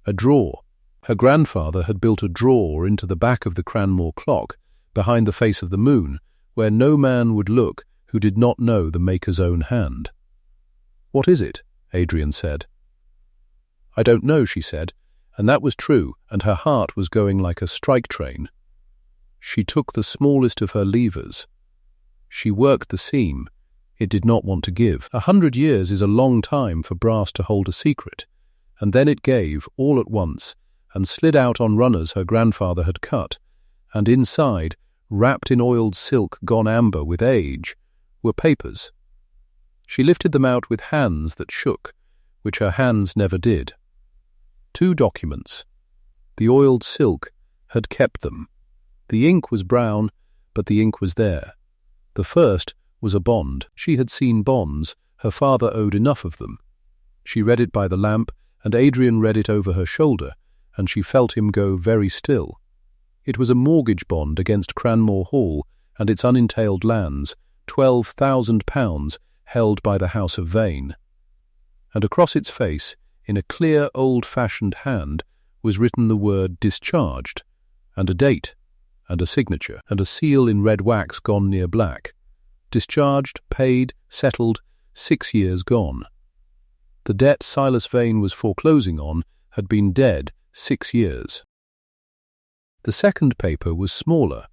A drawer. Her grandfather had built a drawer into the back of the Cranmoor clock, behind the face of the moon, where no man would look who did not know the maker's own hand. "What is it?" Adrian said. "I don't know," she said, and that was true, and her heart was going like a strike train. She took the smallest of her levers. She worked the seam. It did not want to give. 100 years is a long time for brass to hold a secret, and then it gave, all at once, and slid out on runners her grandfather had cut, and inside, wrapped in oiled silk gone amber with age, were papers. She lifted them out with hands that shook, which her hands never did. 2 documents. The oiled silk had kept them. The ink was brown, but the ink was there. The first was a bond. She had seen bonds. Her father owed enough of them. She read it by the lamp, and Adrian read it over her shoulder, and she felt him go very still. It was a mortgage bond against Cranmoor Hall and its unentailed lands, £12,000 held by the House of Vane. And across its face, in a clear, old-fashioned hand, was written the word discharged, and a date, and a signature, and a seal in red wax gone near black. Discharged, paid, settled, 6 years gone. The debt Silas Vane was foreclosing on had been dead 6 years. The second paper was smaller,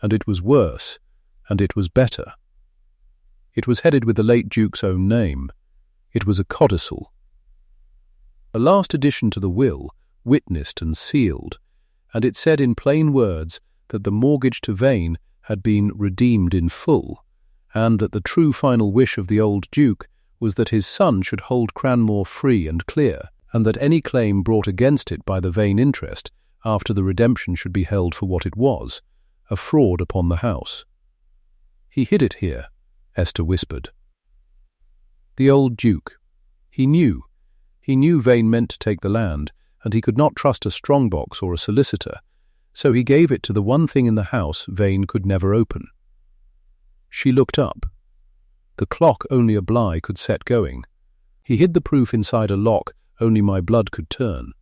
and it was worse, and it was better. It was headed with the late Duke's own name. It was a codicil. A last addition to the will, witnessed and sealed, and it said in plain words that the mortgage to Vane had been redeemed in full, and that the true final wish of the old Duke was that his son should hold Cranmoor free and clear, and that any claim brought against it by the Vane interest after the redemption should be held for what it was, a fraud upon the house. "He hid it here," Esther whispered. The old Duke. He knew. He knew Vane meant to take the land, and he could not trust a strongbox or a solicitor, so he gave it to the one thing in the house Vane could never open. She looked up. The clock only a Bly could set going. He hid the proof inside a lock only my blood could turn.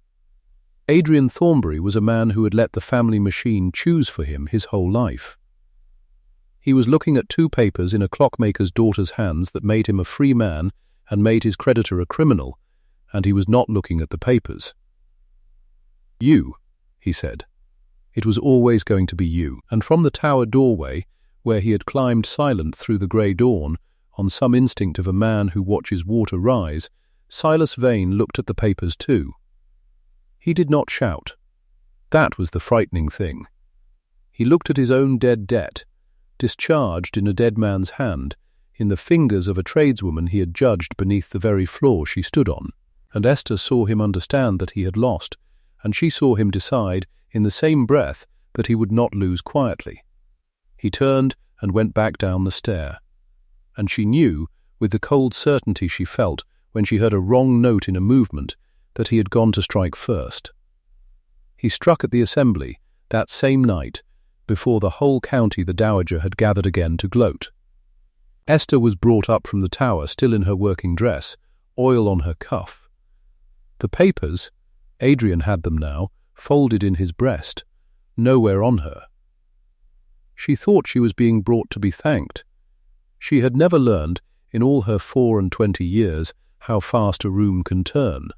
Adrian Thornbury was a man who had let the family machine choose for him his whole life. He was looking at 2 papers in a clockmaker's daughter's hands that made him a free man and made his creditor a criminal, and he was not looking at the papers. "You," he said. It was always going to be you. And from the tower doorway, where he had climbed silent through the grey dawn, on some instinct of a man who watches water rise, Silas Vane looked at the papers too. He did not shout. That was the frightening thing. He looked at his own dead debt, discharged in a dead man's hand, in the fingers of a tradeswoman he had judged beneath the very floor she stood on. And Esther saw him understand that he had lost, and she saw him decide, in the same breath, that he would not lose quietly. He turned and went back down the stair. And she knew, with the cold certainty she felt when she heard a wrong note in a movement, that he had gone to strike first. He struck at the assembly, that same night, before the whole county the Dowager had gathered again to gloat. Esther was brought up from the tower still in her working dress, oil on her cuff. The papers, Adrian had them now, folded in his breast, nowhere on her. She thought she was being brought to be thanked. She had never learned, in all her 24 years, how fast a room can turn.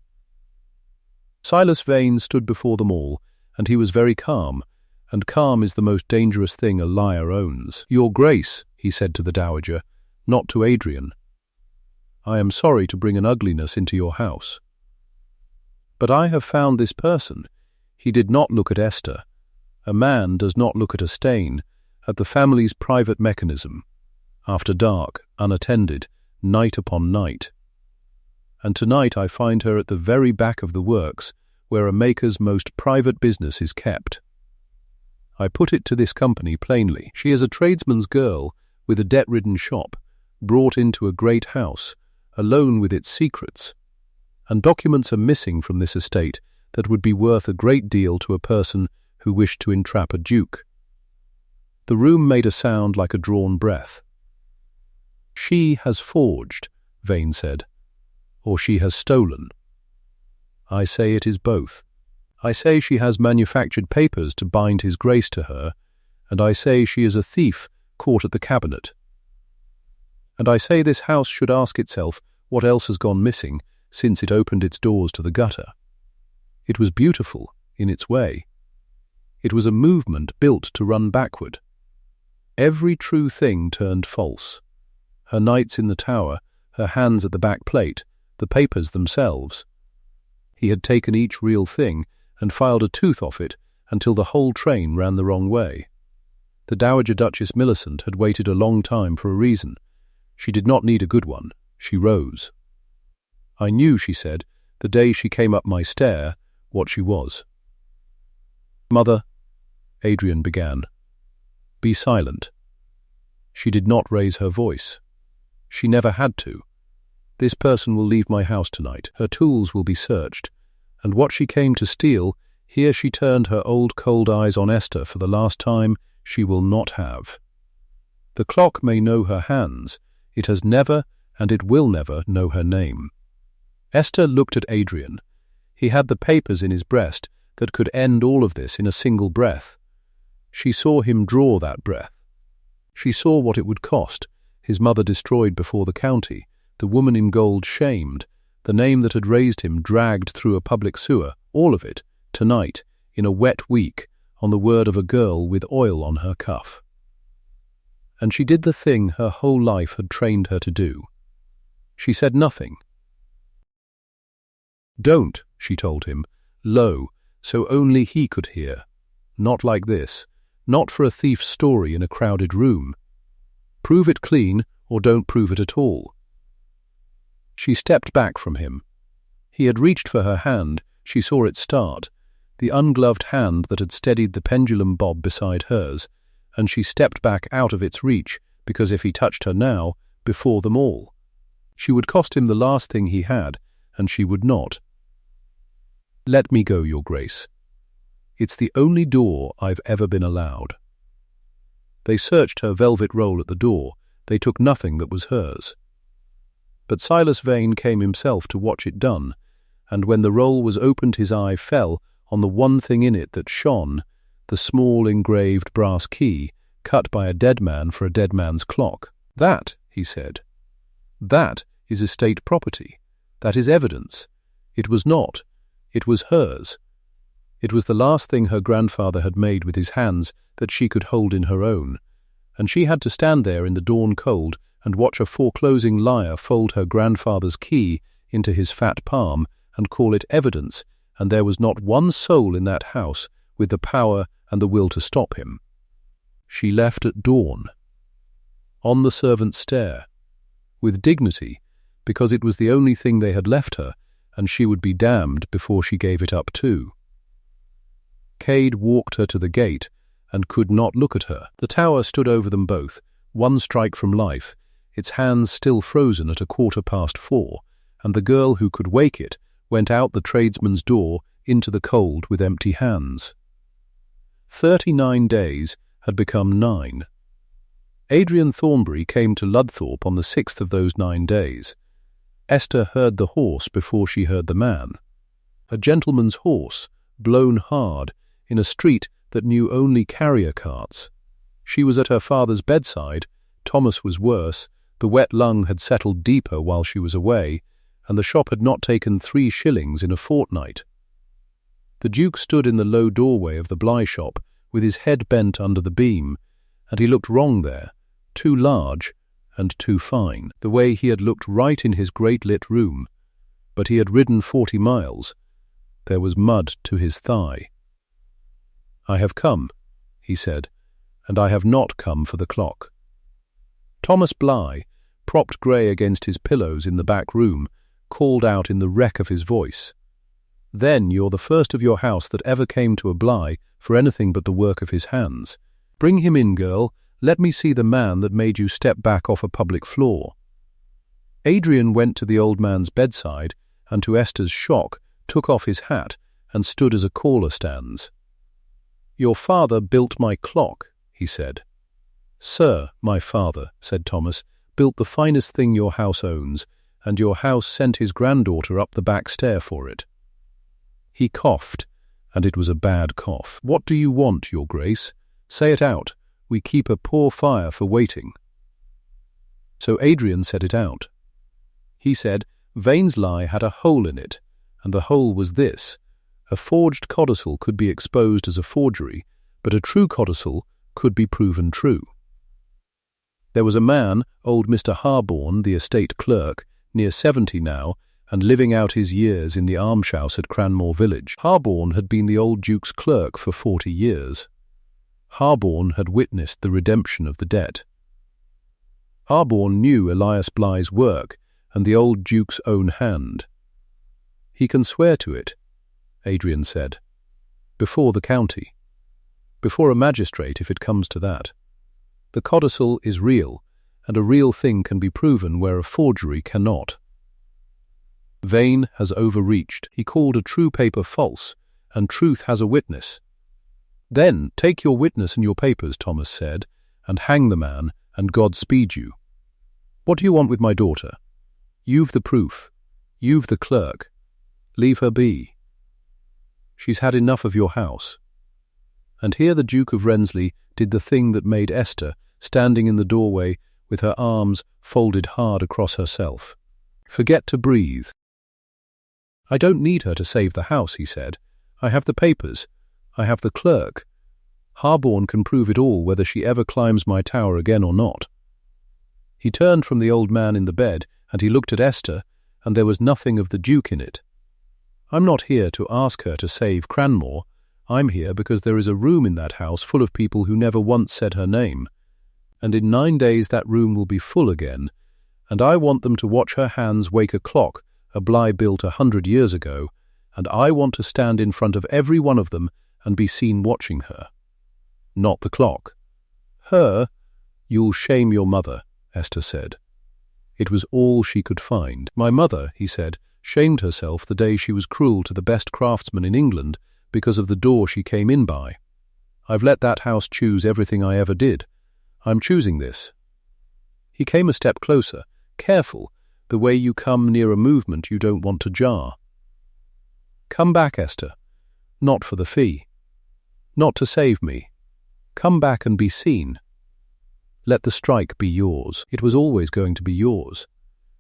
Silas Vane stood before them all, and he was very calm, and calm is the most dangerous thing a liar owns. "Your Grace," he said to the Dowager, not to Adrian, "I am sorry to bring an ugliness into your house. But I have found this person." He did not look at Esther. A man does not look at a stain, at the family's private mechanism, after dark, unattended, night upon night. And tonight I find her at the very back of the works, where a maker's most private business is kept. I put it to this company plainly. She is a tradesman's girl with a debt-ridden shop, brought into a great house, alone with its secrets, and documents are missing from this estate that would be worth a great deal to a person who wished to entrap a duke. The room made a sound like a drawn breath. "She has forged," Vane said, "or she has stolen. I say it is both. I say she has manufactured papers to bind his grace to her, and I say she is a thief caught at the cabinet. And I say this house should ask itself what else has gone missing since it opened its doors to the gutter. It was beautiful, in its way. It was a movement built to run backward. Every true thing turned false. Her nights in the tower, her hands at the back plate, the papers themselves. He had taken each real thing and filed a tooth off it until the whole train ran the wrong way. The Dowager Duchess Millicent had waited a long time for a reason. She did not need a good one. She rose. I knew, she said, the day she came up my stair, what she was. "Mother," Adrian began. "Be silent." She did not raise her voice. She never had to. "This person will leave my house tonight. Her tools will be searched. And what she came to steal," here she turned her old cold eyes on Esther for the last time, "she will not have. The clock may know her hands. It has never, and it will never, know her name." Esther looked at Adrian. He had the papers in his breast that could end all of this in a single breath. She saw him draw that breath. She saw what it would cost, his mother destroyed before the county, the woman in gold shamed, the name that had raised him dragged through a public sewer, all of it, tonight, in a wet week, on the word of a girl with oil on her cuff. And she did the thing her whole life had trained her to do. She said nothing. "Don't," she told him, low, so only he could hear. "Not like this. Not for a thief's story in a crowded room. Prove it clean, or don't prove it at all." She stepped back from him. He had reached for her hand. She saw it start, the ungloved hand that had steadied the pendulum bob beside hers, and she stepped back out of its reach, because if he touched her now, before them all, she would cost him the last thing he had, and she would not. "Let me go, Your Grace. It's the only door I've ever been allowed." They searched her velvet roll at the door. They took nothing that was hers. But Silas Vane came himself to watch it done, and when the roll was opened his eye fell on the one thing in it that shone, the small engraved brass key, cut by a dead man for a dead man's clock. "That," he said, "that is estate property. That is evidence. It was not. It was hers. It was the last thing her grandfather had made with his hands that she could hold in her own, and she had to stand there in the dawn cold and watch a foreclosing liar fold her grandfather's key into his fat palm and call it evidence, and there was not one soul in that house with the power and the will to stop him. She left at dawn, on the servants' stair, with dignity, because it was the only thing they had left her, and she would be damned before she gave it up too. Cade walked her to the gate and could not look at her. The tower stood over them both, one strike from life, its hands still frozen at 4:15, and the girl who could wake it went out the tradesman's door into the cold with empty hands. 39 days had become 9. Adrian Thornbury came to Ludthorpe on the 6th of those 9 days. Esther heard the horse before she heard the man. A gentleman's horse, blown hard, in a street that knew only carrier carts. She was at her father's bedside. Thomas was worse. The wet lung had settled deeper while she was away, and the shop had not taken 3 shillings in a fortnight. The Duke stood in the low doorway of the Bly shop, with his head bent under the beam, and he looked wrong there, too large and too fine, the way he had looked right in his great lit room. But he had ridden 40 miles. There was mud to his thigh. "I have come," he said, "and I have not come for the clock." Thomas Bly, propped grey against his pillows in the back room, called out in the wreck of his voice, "Then you're the first of your house that ever came to a Bly for anything but the work of his hands. Bring him in, girl. Let me see the man that made you step back off a public floor." Adrian went to the old man's bedside, and to Esther's shock took off his hat and stood as a caller stands. "Your father built my clock," he said. "Sir, my father," said Thomas, "built the finest thing your house owns, and your house sent his granddaughter up the back stair for it." He coughed, and it was a bad cough. "What do you want, your grace? Say it out. We keep a poor fire for waiting." So Adrian said it out. He said Vane's lie had a hole in it, and the hole was this: a forged codicil could be exposed as a forgery, but a true codicil could be proven true. There was a man, old Mr. Harborne, the estate clerk, near 70 now, and living out his years in the almshouse at Cranmoor village. Harborne had been the old Duke's clerk for 40 years. Harborne had witnessed the redemption of the debt. Harborne knew Elias Bly's work and the old Duke's own hand. "He can swear to it," Adrian said, "before the county, before a magistrate if it comes to that. The codicil is real, and a real thing can be proven where a forgery cannot. Vane has overreached. He called a true paper false, and truth has a witness." "Then take your witness and your papers," Thomas said, "and hang the man, and God speed you. What do you want with my daughter? You've the proof. You've the clerk. Leave her be. She's had enough of your house." And here the Duke of Rensley did the thing that made Esther, standing in the doorway with her arms folded hard across herself, forget to breathe. "I don't need her to save the house," he said. "I have the papers. I have the clerk. Harborne can prove it all whether she ever climbs my tower again or not." He turned from the old man in the bed, and he looked at Esther, and there was nothing of the Duke in it. "I'm not here to ask her to save Cranmoor. I'm here because there is a room in that house full of people who never once said her name, and in 9 days that room will be full again, and I want them to watch her hands wake a clock a Bly built 100 years ago, and I want to stand in front of every one of them and be seen watching her. Not the clock. Her? You'll shame your mother," Esther said. It was all she could find. "My mother," he said, "shamed herself the day she was cruel to the best craftsman in England because of the door she came in by. I've let that house choose everything I ever did. I'm choosing this." He came a step closer, careful, the way you come near a movement you don't want to jar. "Come back, Esther. Not for the fee. Not to save me. Come back and be seen. Let the strike be yours. It was always going to be yours."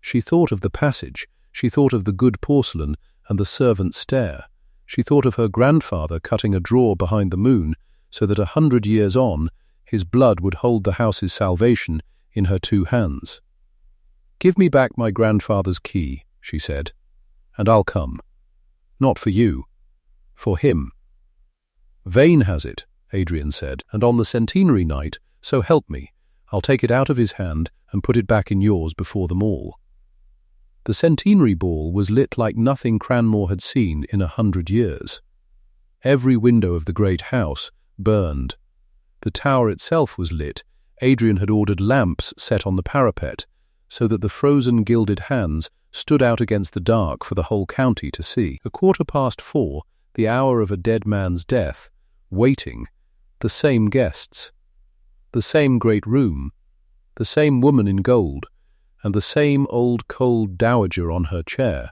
She thought of the passage. She thought of the good porcelain and the servants' stair. She thought of her grandfather cutting a drawer behind the moon so that 100 years on, his blood would hold the house's salvation in her 2 hands. "Give me back my grandfather's key," she said, "and I'll come. Not for you, for him." "Vane has it," Adrian said, "and on the centenary night, so help me, I'll take it out of his hand and put it back in yours before them all." The centenary ball was lit like nothing Cranmoor had seen in 100 years. Every window of the great house burned. The tower itself was lit. Adrian had ordered lamps set on the parapet, so that the frozen gilded hands stood out against the dark for the whole county to see. 4:15, the hour of a dead man's death, waiting, the same guests, the same great room, the same woman in gold, and the same old cold dowager on her chair,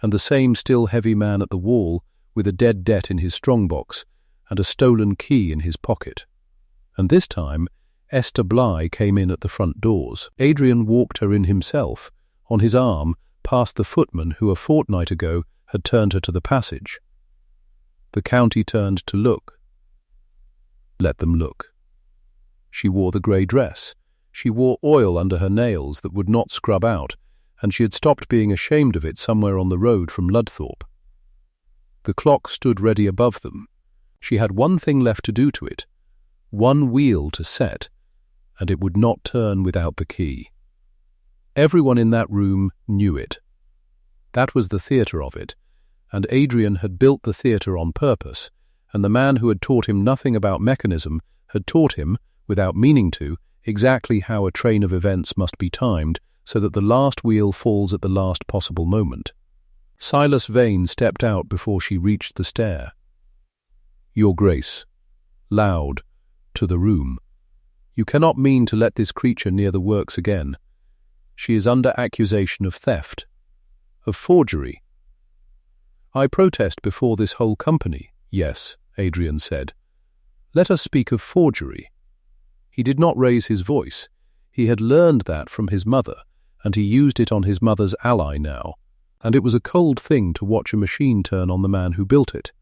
and the same still heavy man at the wall with a dead debt in his strongbox and a stolen key in his pocket. And this time Esther Bly came in at the front doors. Adrian walked her in himself, on his arm, past the footman who a fortnight ago had turned her to the passage. The county turned to look. Let them look. She wore the grey dress. She wore oil under her nails that would not scrub out, and she had stopped being ashamed of it somewhere on the road from Ludthorpe. The clock stood ready above them. She had one thing left to do to it, one wheel to set, and it would not turn without the key. Everyone in that room knew it. That was the theatre of it, and Adrian had built the theatre on purpose, and the man who had taught him nothing about mechanism had taught him, without meaning to, exactly how a train of events must be timed so that the last wheel falls at the last possible moment. Silas Vane stepped out before she reached the stair. "Your Grace," loud, to the room, "you cannot mean to let this creature near the works again. She is under accusation of theft, of forgery." "I protest before this whole company." "Yes," Adrian said. "Let us speak of forgery." He did not raise his voice. He had learned that from his mother, and he used it on his mother's ally now, and it was a cold thing to watch a machine turn on the man who built it.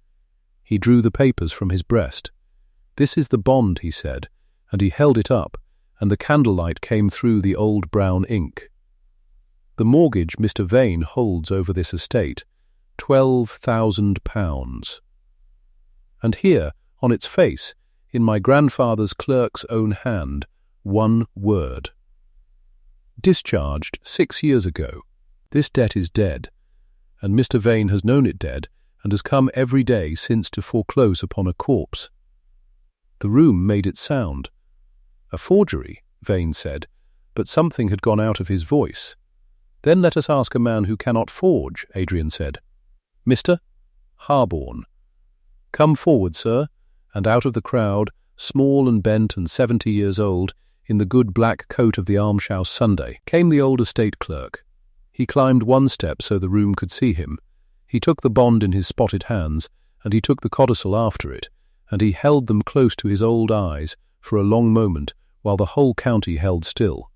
He drew the papers from his breast. "This is the bond," he said, and he held it up, and the candlelight came through the old brown ink. "The mortgage Mr. Vane holds over this estate, £12,000. And here, on its face, in my grandfather's clerk's own hand, one word. Discharged 6 years ago. This debt is dead, and Mr. Vane has known it dead, and has come every day since to foreclose upon a corpse." The room made it sound. "A forgery," Vane said, but something had gone out of his voice. "Then let us ask a man who cannot forge," Adrian said. "Mr. Harborne. Come forward, sir." And out of the crowd, small and bent and 70 years old, in the good black coat of the almshouse Sunday, came the old estate clerk. He climbed one step so the room could see him. He took the bond in his spotted hands, and he took the codicil after it, and he held them close to his old eyes for a long moment while the whole county held still.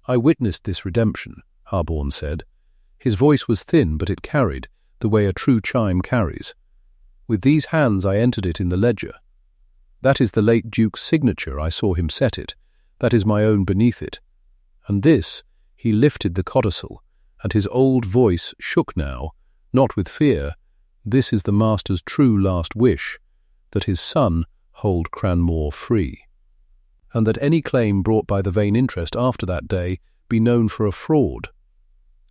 "I witnessed this redemption," Harborne said. His voice was thin, but it carried, the way a true chime carries. "With these hands I entered it in the ledger. That is the late Duke's signature, I saw him set it. That is my own beneath it. And this," he lifted the codicil, and his old voice shook now, not with fear, "this is the master's true last wish, that his son hold Cranmoor free, and that any claim brought by the Vane interest after that day be known for a fraud.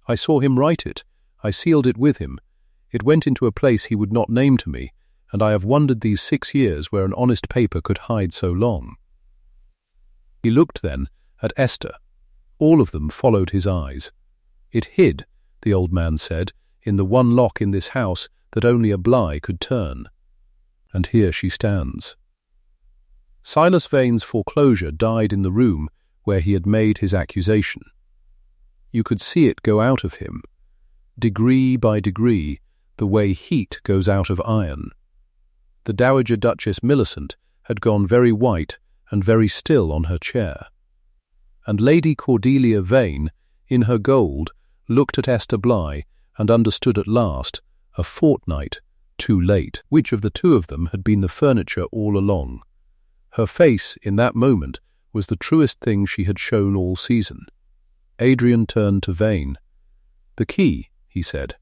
I saw him write it, I sealed it with him. It went into a place he would not name to me, and I have wondered these 6 years where an honest paper could hide so long." He looked then at Esther. All of them followed his eyes. "It hid," the old man said, "in the one lock in this house that only a Bly could turn. And here she stands." Silas Vane's foreclosure died in the room where he had made his accusation. You could see it go out of him, degree by degree, the way heat goes out of iron. The Dowager Duchess Millicent had gone very white and very still on her chair. And Lady Cordelia Vane, in her gold, looked at Esther Bly and understood at last, a fortnight too late. Which of the two of them had been the furniture all along? Her face, in that moment, was the truest thing she had shown all season. Adrian turned to Vane. "The key," he said.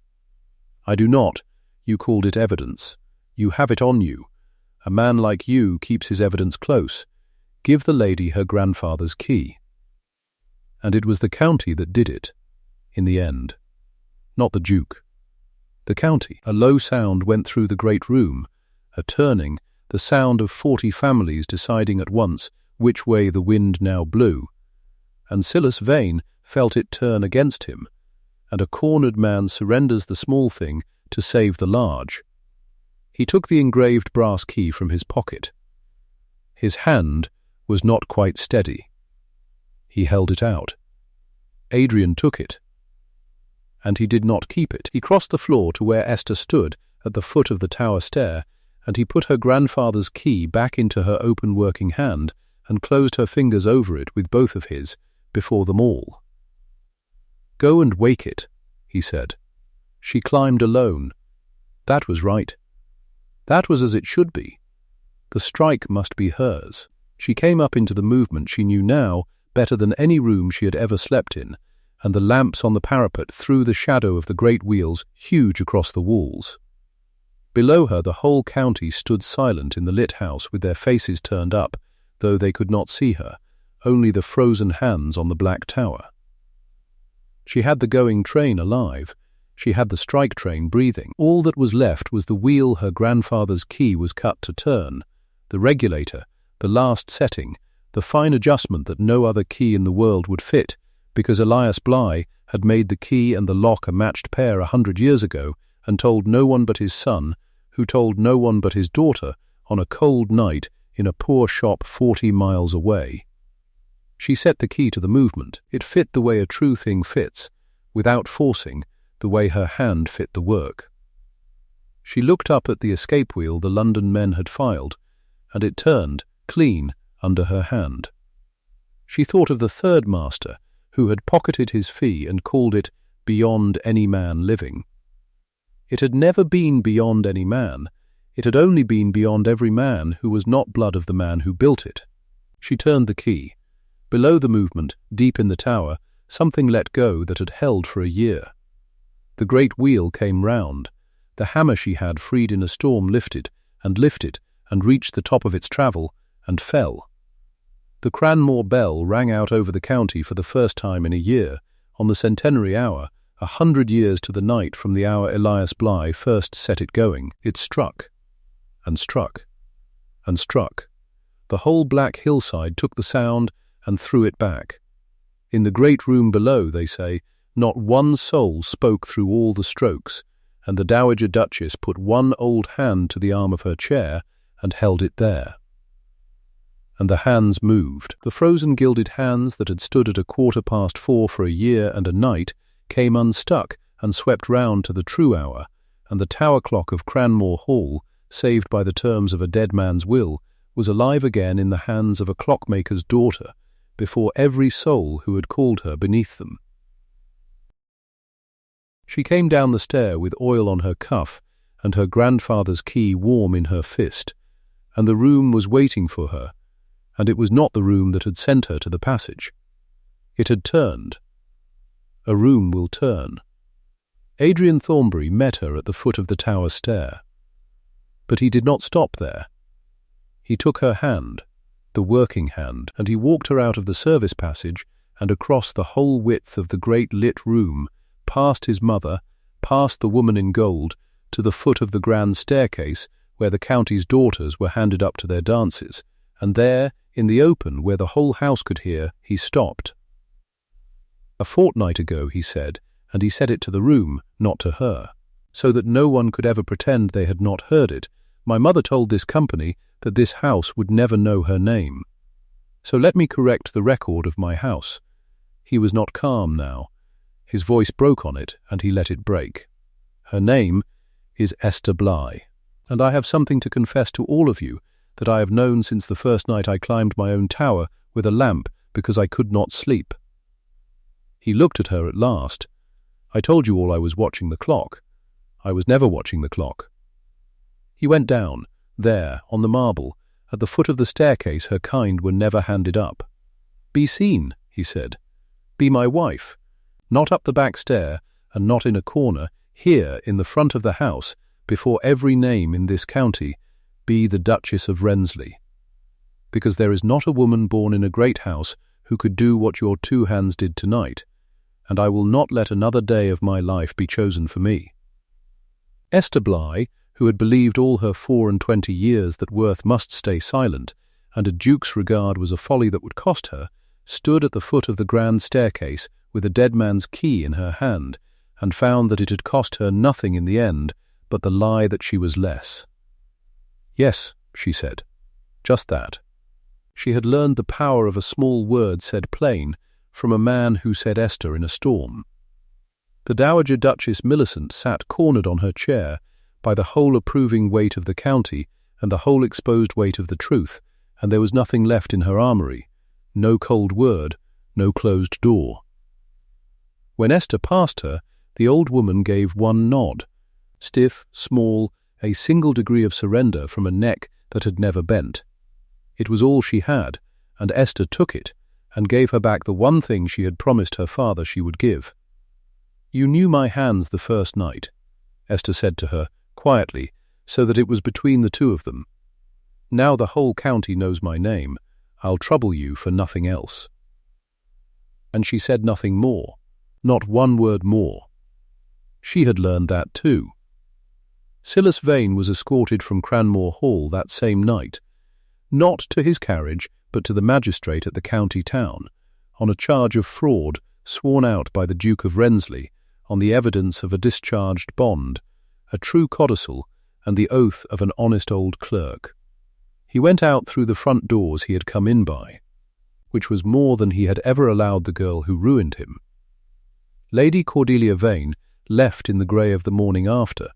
"I do not. You called it evidence. You have it on you. A man like you keeps his evidence close. Give the lady her grandfather's key." And it was the county that did it, in the end. Not the Duke. The county. A low sound went through the great room, a turning, the sound of 40 families deciding at once which way the wind now blew. And Silas Vane felt it turn against him, and a cornered man surrenders the small thing to save the large. He took the engraved brass key from his pocket. His hand was not quite steady. He held it out. Adrian took it. And he did not keep it. He crossed the floor to where Esther stood at the foot of the tower stair, and he put her grandfather's key back into her open working hand and closed her fingers over it with both of his, before them all. "Go and wake it," he said. She climbed alone. That was right. That was as it should be. The strike must be hers. She came up into the movement she knew now better than any room she had ever slept in, and the lamps on the parapet threw the shadow of the great wheels huge across the walls. Below her the whole county stood silent in the lit house with their faces turned up, though they could not see her, only the frozen hands on the black tower. She had the going train alive. She had the strike train breathing. All that was left was the wheel her grandfather's key was cut to turn, the regulator, the last setting, the fine adjustment that no other key in the world would fit, because Elias Bly had made the key and the lock a matched pair 100 years ago and told no one but his son, who told no one but his daughter, on a cold night in a poor shop 40 miles away. She set the key to the movement. It fit the way a true thing fits, without forcing, the way her hand fit the work. She looked up at the escape wheel the London men had filed, and it turned, clean, under her hand. She thought of the third master, who had pocketed his fee and called it beyond any man living. It had never been beyond any man. It had only been beyond every man who was not blood of the man who built it. She turned the key. Below the movement, deep in the tower, something let go that had held for a year. The great wheel came round. The hammer she had freed in a storm lifted, and reached the top of its travel, and fell. The Cranmoor bell rang out over the county for the first time in a year, on the centenary hour, 100 years to the night from the hour Elias Bly first set it going. It struck, and struck, and struck. The whole black hillside took the sound and threw it back. In the great room below, they say, not one soul spoke through all the strokes, and the Dowager Duchess put one old hand to the arm of her chair and held it there. And the hands moved. The frozen gilded hands that had stood at 4:15 for a year and a night came unstuck and swept round to the true hour, and the tower clock of Cranmoor Hall, saved by the terms of a dead man's will, was alive again in the hands of a clockmaker's daughter, before every soul who had called her beneath them. She came down the stair with oil on her cuff and her grandfather's key warm in her fist, and the room was waiting for her, and it was not the room that had sent her to the passage. It had turned. A room will turn. Adrian Thornbury met her at the foot of the tower stair. But he did not stop there. He took her hand, the working hand, and he walked her out of the service passage and across the whole width of the great lit room, past his mother, past the woman in gold, to the foot of the grand staircase where the county's daughters were handed up to their dances, and there, in the open where the whole house could hear, he stopped. "A fortnight ago," he said, and he said it to the room, not to her, so that no one could ever pretend they had not heard it, "my mother told this company that this house would never know her name. So let me correct the record of my house." He was not calm now. His voice broke on it, and he let it break. "Her name is Esther Bly, and I have something to confess to all of you that I have known since the first night I climbed my own tower with a lamp because I could not sleep." He looked at her at last. "I told you all I was watching the clock. I was never watching the clock. He went down, there, on the marble, at the foot of the staircase her kind were never handed up. "Be seen," he said. "Be my wife. Not up the back stair, and not in a corner, here, in the front of the house, before every name in this county, be the Duchess of Rensley. Because there is not a woman born in a great house who could do what your two hands did tonight, and I will not let another day of my life be chosen for me." Esther Bly, who had believed all her 24 years that Worth must stay silent, and a duke's regard was a folly that would cost her, stood at the foot of the grand staircase with a dead man's key in her hand, and found that it had cost her nothing in the end but the lie that she was less. "Yes," she said, "just that." She had learned the power of a small word said plain from a man who said Esther in a storm. The Dowager Duchess Millicent sat cornered on her chair by the whole approving weight of the county and the whole exposed weight of the truth, and there was nothing left in her armoury, no cold word, no closed door. When Esther passed her, the old woman gave one nod, stiff, small, a single degree of surrender from a neck that had never bent. It was all she had, and Esther took it, and gave her back the one thing she had promised her father she would give. "You knew my hands the first night," Esther said to her, quietly, so that it was between the two of them. "Now the whole county knows my name. I'll trouble you for nothing else." And she said nothing more, not one word more. She had learned that too. Silas Vane was escorted from Cranmoor Hall that same night, not to his carriage, but to the magistrate at the county town, on a charge of fraud sworn out by the Duke of Rensley on the evidence of a discharged bond, a true codicil, and the oath of an honest old clerk. He went out through the front doors he had come in by, which was more than he had ever allowed the girl who ruined him. Lady Cordelia Vane left in the grey of the morning after,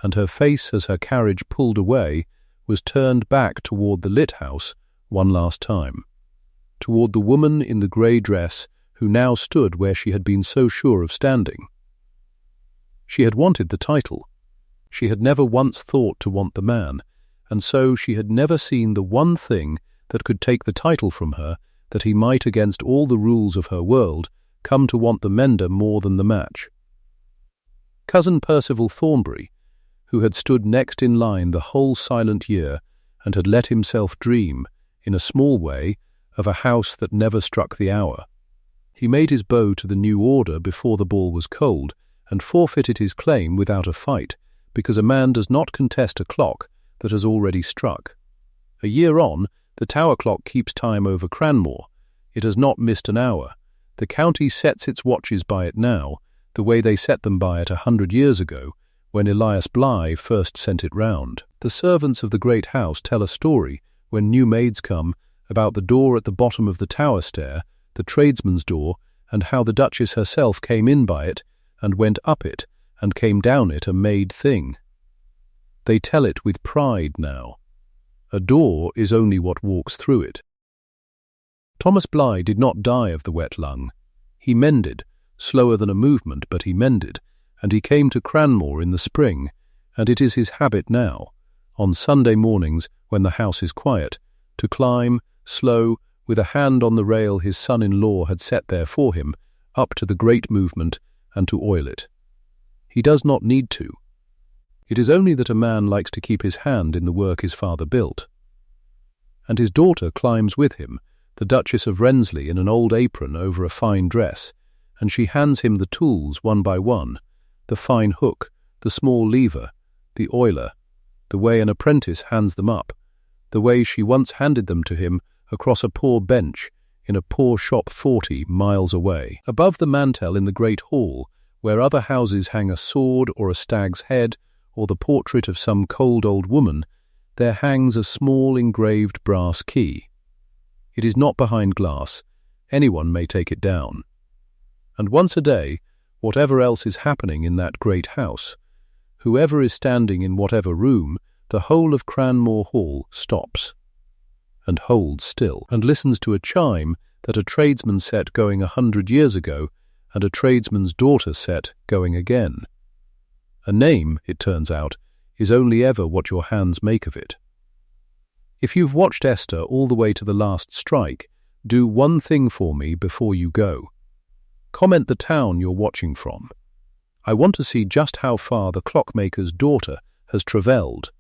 and her face as her carriage pulled away was turned back toward the lit house one last time, toward the woman in the grey dress who now stood where she had been so sure of standing. She had wanted the title. She had never once thought to want the man, and so she had never seen the one thing that could take the title from her, that he might, against all the rules of her world, come to want the mender more than the match. Cousin Percival Thornbury, who had stood next in line the whole silent year and had let himself dream, in a small way, of a house that never struck the hour. He made his bow to the new order before the ball was cold, and forfeited his claim without a fight, because a man does not contest a clock that has already struck. A year on, the tower clock keeps time over Cranmoor. It has not missed an hour. The county sets its watches by it now, the way they set them by it 100 years ago, when Elias Bly first sent it round. The servants of the great house tell a story, when new maids come, about the door at the bottom of the tower stair, the tradesman's door, and how the Duchess herself came in by it, and went up it, and came down it a made thing. They tell it with pride now. A door is only what walks through it. Thomas Bly did not die of the wet lung. He mended, slower than a movement, but he mended, and he came to Cranmoor in the spring, and it is his habit now, on Sunday mornings when the house is quiet, to climb, slow, with a hand on the rail his son-in-law had set there for him, up to the great movement and to oil it. He does not need to. It is only that a man likes to keep his hand in the work his father built. And his daughter climbs with him, the Duchess of Rensley, in an old apron over a fine dress, and she hands him the tools one by one, the fine hook, the small lever, the oiler, the way an apprentice hands them up, the way she once handed them to him across a poor bench in a poor shop 40 miles away. Above the mantel in the great hall, where other houses hang a sword or a stag's head or the portrait of some cold old woman, there hangs a small engraved brass key. It is not behind glass. Anyone may take it down. And once a day, whatever else is happening in that great house, whoever is standing in whatever room, the whole of Cranmoor Hall stops and holds still, and listens to a chime that a tradesman set going 100 years ago, and a tradesman's daughter set going again. A name, it turns out, is only ever what your hands make of it. If you've watched Esther all the way to the last strike, do one thing for me before you go. Comment the town you're watching from. I want to see just how far the clockmaker's daughter has travelled.